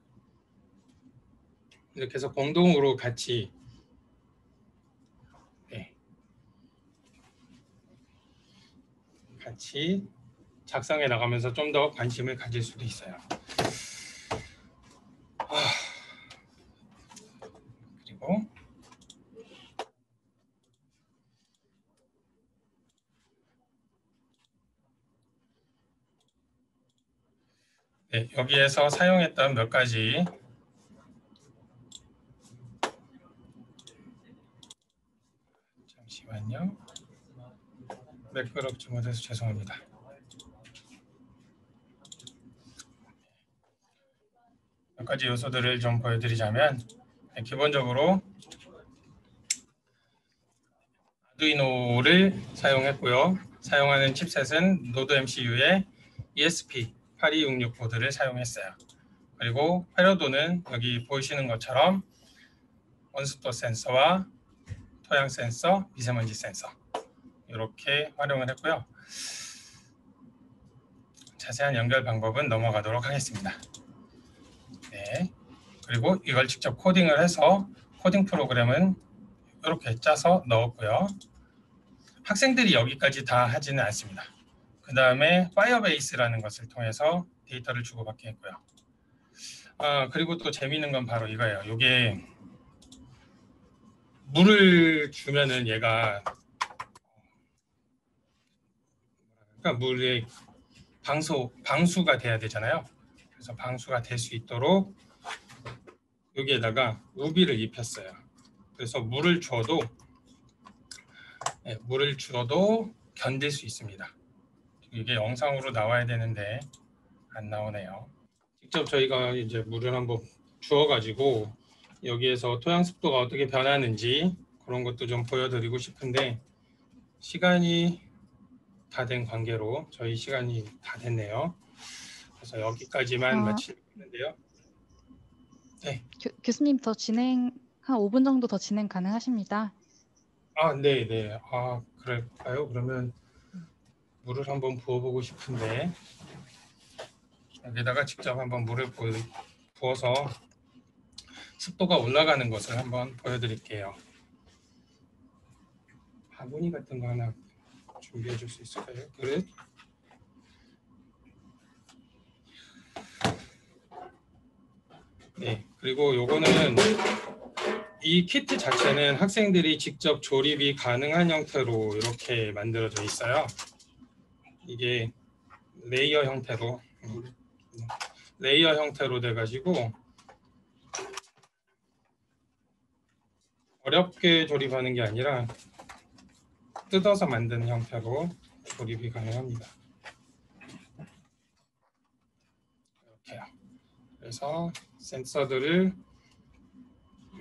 Speaker 9: 이렇게 해서 공동으로 같이 같이 작성해 나가면서 좀 더 관심을 가질 수도 있어요. 그리고 여기에서 사용했던 몇 가지 잠시만요. 매끄럽지 못해서 죄송합니다. 몇 가지 요소들을 좀 보여드리자면, 기본적으로 아두이노를 사용했고요. 사용하는 칩셋은 노드 MCU의 ESP8266 보드를 사용했어요. 그리고 활효도는 여기 보이시는 것처럼 온습도 센서와 토양 센서, 미세먼지 센서 이렇게 활용을 했고요. 자세한 연결 방법은 넘어가도록 하겠습니다. 네. 그리고 이걸 직접 코딩을 해서 코딩 프로그램은 이렇게 짜서 넣었고요. 학생들이 여기까지 다 하지는 않습니다. 그 다음에 파이어베이스라는 것을 통해서 데이터를 주고받게 했고요. 그리고 또 재미있는 건 바로 이거예요. 이게 물을 주면은 얘가 물의 방수가 돼야 되잖아요. 그래서 방수가 될 수 있도록 여기에다가 우비를 입혔어요. 그래서 물을 주어도 견딜 수 있습니다. 이게 영상으로 나와야 되는데 안 나오네요. 직접 저희가 이제 물을 한번 주어가지고 여기에서 토양 습도가 어떻게 변하는지 그런 것도 좀 보여드리고 싶은데 시간이 다 된 관계로 저희 시간이 다 됐네요. 그래서 여기까지만 마치는데요. 네.
Speaker 1: 교수님 더 진행 한 5분 정도 더 진행 가능하십니다.
Speaker 9: 네. 그럴까요? 그러면 물을 한번 부어보고 싶은데 여기다가 직접 한번 물을 부어서 습도가 올라가는 것을 한번 보여드릴게요. 바구니 같은 거 하나 준비해 줄 수 있을까요? 그릇. 네, 그리고 요거는 이 키트 자체는 학생들이 직접 조립이 가능한 형태로 이렇게 만들어져 있어요. 이게 레이어 형태로 돼가지고 어렵게 조립하는 게 아니라 뜯어서 만드는 형태로 조립이 가능합니다. 이렇게요. 그래서 센서들을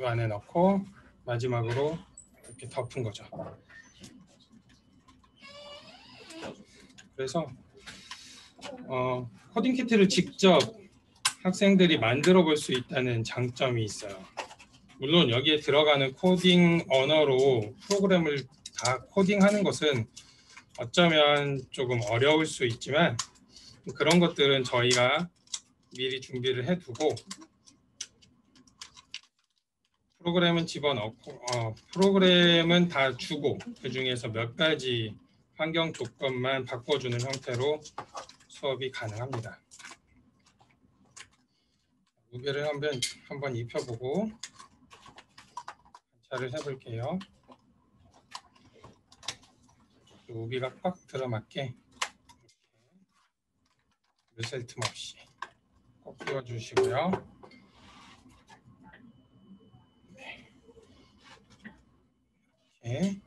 Speaker 9: 이 안에 넣고 마지막으로 이렇게 덮은 거죠. 그래서 코딩 키트를 직접 학생들이 만들어 볼 수 있다는 장점이 있어요. 물론 여기에 들어가는 코딩 언어로 프로그램을 다 코딩하는 것은 어쩌면 조금 어려울 수 있지만 그런 것들은 저희가 미리 준비를 해두고 프로그램은 집어넣고 프로그램은 다 주고 그 중에서 몇 가지 환경 조건만 바꿔주는 형태로 수업이 가능합니다. 우비를 한번 입혀보고 관찰을 해볼게요. 우비가 꽉 들어맞게 물셀 틈 없이 꼭 끼워주시고요. 이렇게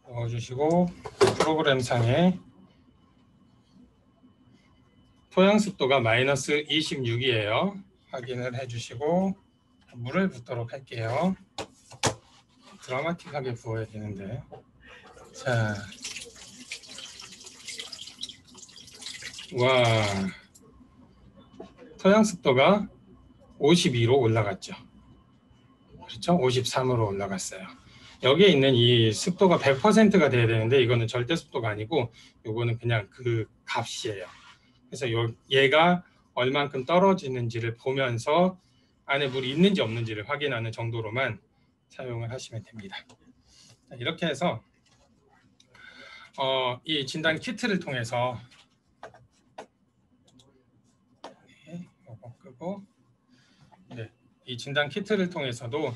Speaker 9: 넣어주시고 프로그램상에 토양 습도가 마이너스 26이에요. 확인을 해주시고 물을 붓도록 할게요. 드라마틱하게 부어야 되는데. 자, 와, 토양 습도가 52로 올라갔죠. 그렇죠? 53으로 올라갔어요. 여기에 있는 이 습도가 100%가 돼야 되는데 이거는 절대 습도가 아니고 이거는 그냥 그 값이에요. 그래서 얘가 얼만큼 떨어지는지를 보면서 안에 물이 있는지 없는지를 확인하는 정도로만 사용을 하시면 됩니다. 자, 이렇게 해서 이 진단 키트를 통해서 이거 끄고 이 진단 키트를 통해서도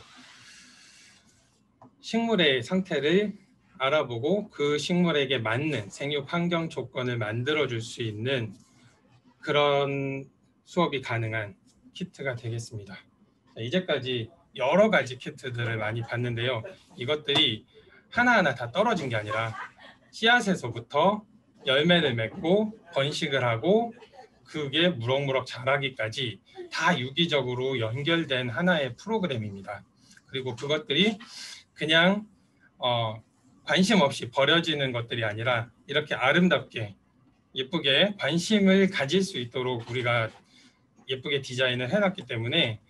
Speaker 9: 식물의 상태를 알아보고 그 식물에게 맞는 생육 환경 조건을 만들어 줄 수 있는 그런 수업이 가능한 키트가 되겠습니다. 자, 이제까지 여러 가지 키트들을 많이 봤는데요. 이것들이 하나하나 다 떨어진 게 아니라 씨앗에서부터 열매를 맺고 번식을 하고 그게 무럭무럭 자라기까지 다 유기적으로 연결된 하나의 프로그램입니다. 그리고 그것들이 그냥 관심 없이 버려지는 것들이 아니라 이렇게 아름답게 예쁘게 관심을 가질 수 있도록 우리가 예쁘게 디자인을 해놨기 때문에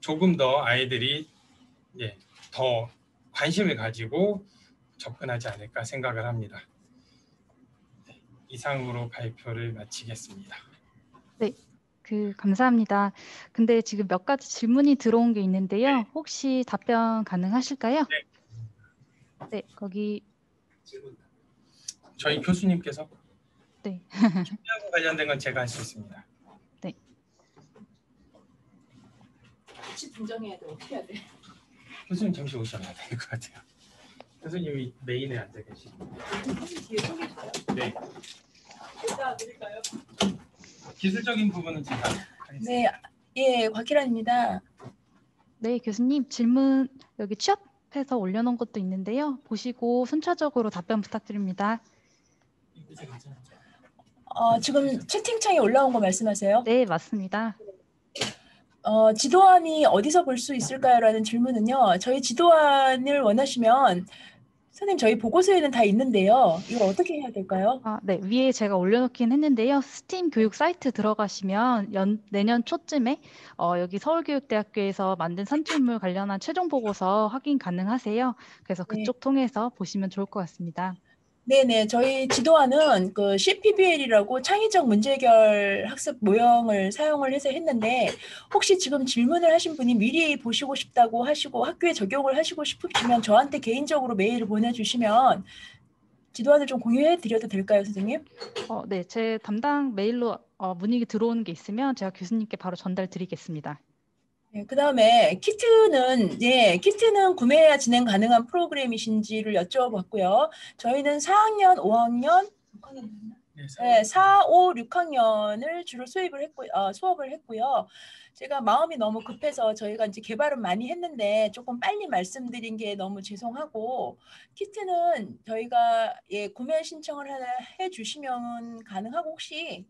Speaker 9: 조금 더 아이들이 더 관심을 가지고 접근하지 않을까 생각을 합니다. 이상으로 발표를 마치겠습니다.
Speaker 1: 네, 감사합니다. 근데 지금 몇 가지 질문이 들어온 게 있는데요. 혹시 답변 가능하실까요? 네, 거기
Speaker 9: 저희 교수님께서
Speaker 1: 네.
Speaker 9: 준비하고 관련된 건 제가 할 수 있습니다.
Speaker 1: 네.
Speaker 8: 같이 분정해야 돼. 어떻게 해야 돼?
Speaker 9: 교수님 잠시 오셔야 될 것 같아요. 교수님이 메인에 앉아 계시고.
Speaker 8: 뒤에 소개 주세요.
Speaker 9: 네.
Speaker 8: 제가 드릴까요?
Speaker 9: 기술적인 부분은 제가 하겠습니다.
Speaker 8: 네, 예, 곽희란입니다.
Speaker 1: 네, 교수님 질문 여기 취합해서 올려놓은 것도 있는데요. 보시고 순차적으로 답변 부탁드립니다.
Speaker 8: 지금 채팅창에 올라온 거 말씀하세요?
Speaker 1: 네, 맞습니다.
Speaker 8: 지도안이 어디서 볼 수 있을까요? 라는 질문은요. 저희 지도안을 원하시면 선생님 저희 보고서에는 다 있는데요. 이걸 어떻게 해야 될까요?
Speaker 1: 네, 위에 제가 올려놓긴 했는데요. 스팀 교육 사이트 들어가시면 내년 초쯤에 여기 서울교육대학교에서 만든 산출물 관련한 최종 보고서 확인 가능하세요. 그래서 그쪽 통해서 보시면 좋을 것 같습니다.
Speaker 8: 네네, 저희 지도안은 그 CPBL이라고 창의적 문제 해결 학습 모형을 사용을 해서 했는데 혹시 지금 질문을 하신 분이 미리 보시고 싶다고 하시고 학교에 적용을 하시고 싶으시면 저한테 개인적으로 메일을 보내주시면 지도안을 좀 공유해 드려도 될까요, 선생님?
Speaker 1: 네, 제 담당 메일로 문의 들어오는 게 있으면 제가 교수님께 바로 전달 드리겠습니다.
Speaker 8: 네, 그다음에 키트는 구매해야 진행 가능한 프로그램이신지를 여쭤봤고요. 저희는 4학년, 5학년, 4, 5, 6학년을 주로 수업을 했고요. 제가 마음이 너무 급해서 저희가 이제 개발은 많이 했는데 조금 빨리 말씀드린 게 너무 죄송하고 키트는 저희가 구매 신청을 해주시면 가능하고 혹시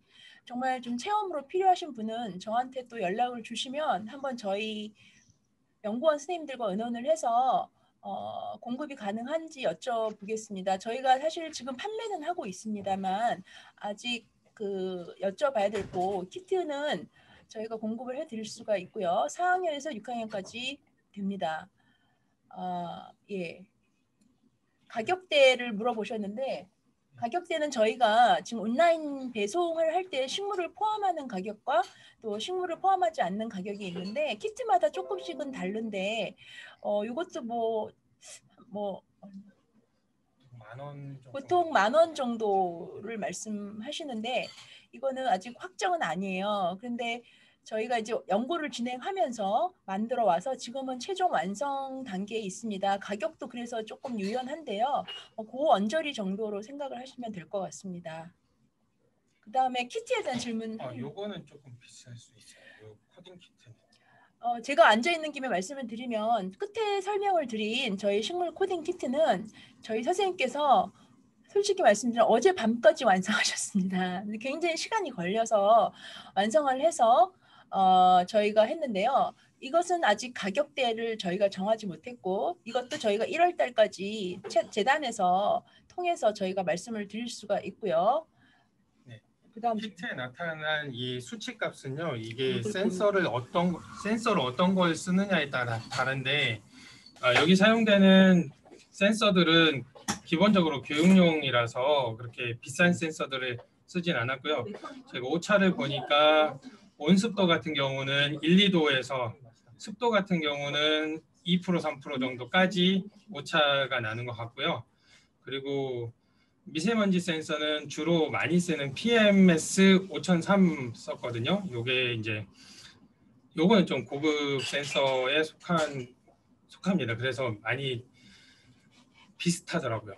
Speaker 8: 정말 좀 체험으로 필요하신 분은 저한테 또 연락을 주시면 한번 저희 연구원 선생님들과 의논을 해서 공급이 가능한지 여쭤보겠습니다. 저희가 사실 지금 판매는 하고 있습니다만 아직 여쭤봐야 될 거 키트는 저희가 공급을 해드릴 수가 있고요. 4학년에서 6학년까지 됩니다. 예. 가격대를 물어보셨는데 가격대는 저희가 지금 온라인 배송을 할 때 식물을 포함하는 가격과 또 식물을 포함하지 않는 가격이 있는데 키트마다 조금씩은 다른데 이것도 뭐
Speaker 9: 10,000원 정도.
Speaker 8: 보통 10,000원 정도를 말씀하시는데 이거는 아직 확정은 아니에요. 그런데 저희가 이제 연구를 진행하면서 만들어 와서 지금은 최종 완성 단계에 있습니다. 가격도 그래서 조금 유연한데요. 그 언저리 정도로 생각을 하시면 될 것 같습니다. 그 다음에 키트에 대한 질문.
Speaker 9: 요거는 조금 비쌀 수 있어요. 요 코딩 키트는.
Speaker 8: 제가 앉아 있는 김에 말씀을 드리면 끝에 설명을 드린 저희 식물 코딩 키트는 저희 선생님께서 솔직히 말씀드리면 어제 밤까지 완성하셨습니다. 굉장히 시간이 걸려서 완성을 해서 저희가 했는데요. 이것은 아직 가격대를 저희가 정하지 못했고 이것도 저희가 1월 달까지 재단에서 통해서 저희가 말씀을 드릴 수가 있고요.
Speaker 9: 네.
Speaker 8: 그다음
Speaker 9: 키트에 나타난 이 수치값은요. 이게 센서를 어떤 걸 쓰느냐에 따라 다른데 여기 사용되는 센서들은 기본적으로 교육용이라서 그렇게 비싼 센서들을 쓰진 않았고요. 제가 오차를 보니까 온습도 같은 경우는 1, 2도에서 습도 같은 경우는 2%, 3% 정도까지 오차가 나는 것 같고요. 그리고 미세먼지 센서는 주로 많이 쓰는 PMS 5003 썼거든요. 요거는 좀 고급 센서에 속합니다. 그래서 많이 비슷하더라고요.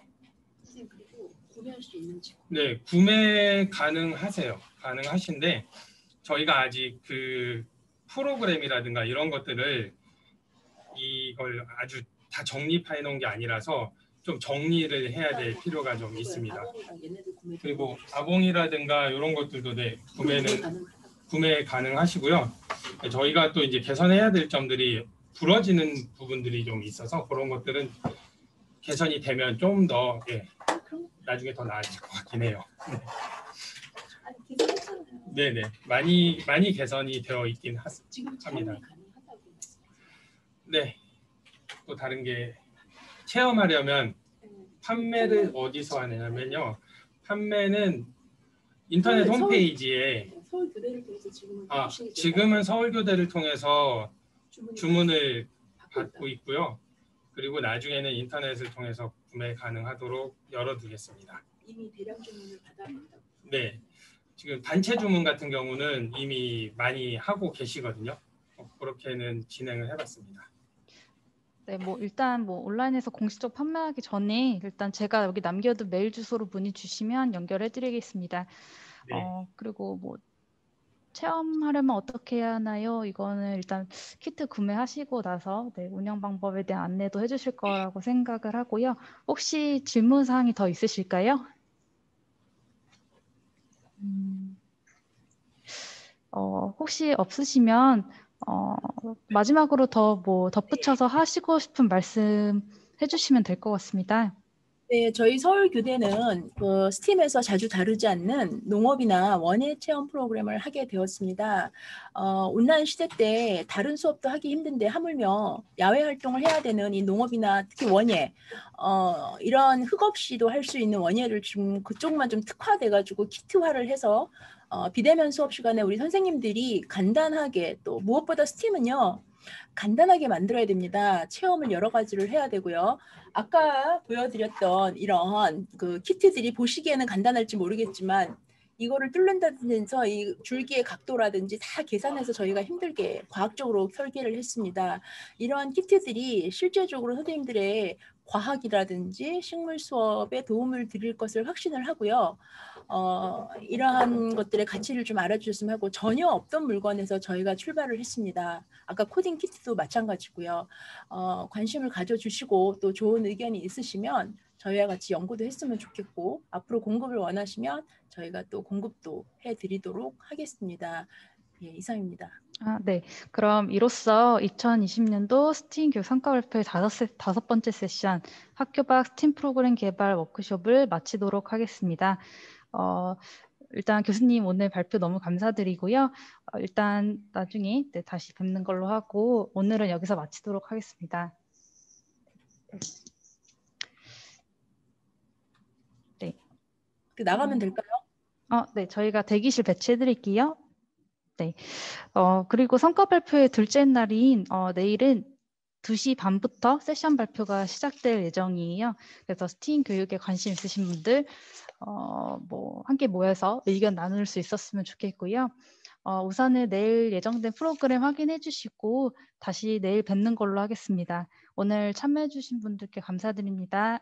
Speaker 8: 그리고 구매할 수 있는지.
Speaker 9: 네, 구매 가능하신데 저희가 아직 그 프로그램이라든가 이런 것들을 이걸 아주 다 정립해 놓은 게 아니라서 좀 정리를 해야 될 필요가 좀 있습니다. 그리고 아봉이라든가 이런 것들도 네, 구매 가능하시고요. 저희가 또 이제 개선해야 될 점들이 부러지는 부분들이 좀 있어서 그런 것들은 개선이 되면 좀 더 나중에 더 나아질 것 같긴 해요. 네네, 많이 개선이 되어 있긴 합니다. 네, 또 다른 게 체험하려면 판매를 어디서 하냐면요. 판매는 인터넷 홈페이지에 지금은 서울교대를 통해서 주문을 받고 있고요. 그리고 나중에는 인터넷을 통해서 구매 가능하도록 열어두겠습니다.
Speaker 8: 이미 대량 주문을 받아본다고?
Speaker 9: 네, 지금 단체 주문 같은 경우는 이미 많이 하고 계시거든요. 그렇게는 진행을 해봤습니다.
Speaker 1: 네, 일단 온라인에서 공식적 판매하기 전에 일단 제가 여기 남겨둔 메일 주소로 문의 주시면 연결해드리겠습니다.
Speaker 9: 네.
Speaker 1: 그리고 체험하려면 어떻게 해야 하나요? 이거는 일단 키트 구매하시고 나서 운영 방법에 대한 안내도 해주실 거라고 생각을 하고요. 혹시 질문 사항이 더 있으실까요? 혹시 없으시면 마지막으로 더 덧붙여서 하시고 싶은 말씀 해주시면 될 것 같습니다.
Speaker 8: 네, 저희 서울교대는 스팀에서 자주 다루지 않는 농업이나 원예 체험 프로그램을 하게 되었습니다. 온라인 시대 때 다른 수업도 하기 힘든데 하물며 야외 활동을 해야 되는 이 농업이나 특히 원예, 이런 흙 없이도 할 수 있는 원예를 지금 그쪽만 좀 특화돼가지고 키트화를 해서 비대면 수업 시간에 우리 선생님들이 간단하게 또 무엇보다 스팀은요. 간단하게 만들어야 됩니다. 체험을 여러 가지를 해야 되고요. 아까 보여드렸던 이런 그 키트들이 보시기에는 간단할지 모르겠지만 이거를 뚫는다면서 이 줄기의 각도라든지 다 계산해서 저희가 힘들게 과학적으로 설계를 했습니다. 이러한 키트들이 실제적으로 선생님들의 과학이라든지 식물 수업에 도움을 드릴 것을 확신을 하고요. 이러한 것들의 가치를 좀 알아주셨으면 하고 전혀 없던 물건에서 저희가 출발을 했습니다. 아까 코딩 키트도 마찬가지고요. 관심을 가져주시고 또 좋은 의견이 있으시면 저희와 같이 연구도 했으면 좋겠고 앞으로 공급을 원하시면 저희가 또 공급도 해드리도록 하겠습니다. 예, 이상입니다.
Speaker 1: 네. 그럼 이로써 2020년도 스팀 교육 성과 발표의 다섯 번째 세션 학교 밖 스팀 프로그램 개발 워크숍을 마치도록 하겠습니다. 일단 교수님 오늘 발표 너무 감사드리고요. 일단 나중에 다시 뵙는 걸로 하고 오늘은 여기서 마치도록 하겠습니다. 네.
Speaker 8: 나가면 될까요?
Speaker 1: 네, 저희가 대기실 배치해드릴게요. 네. 그리고 성과 발표의 둘째 날인 내일은 2시 반부터 세션 발표가 시작될 예정이에요. 그래서 스팀 교육에 관심 있으신 분들 함께 모여서 의견 나눌 수 있었으면 좋겠고요. 우선은 내일 예정된 프로그램 확인해 주시고 다시 내일 뵙는 걸로 하겠습니다. 오늘 참여해 주신 분들께 감사드립니다.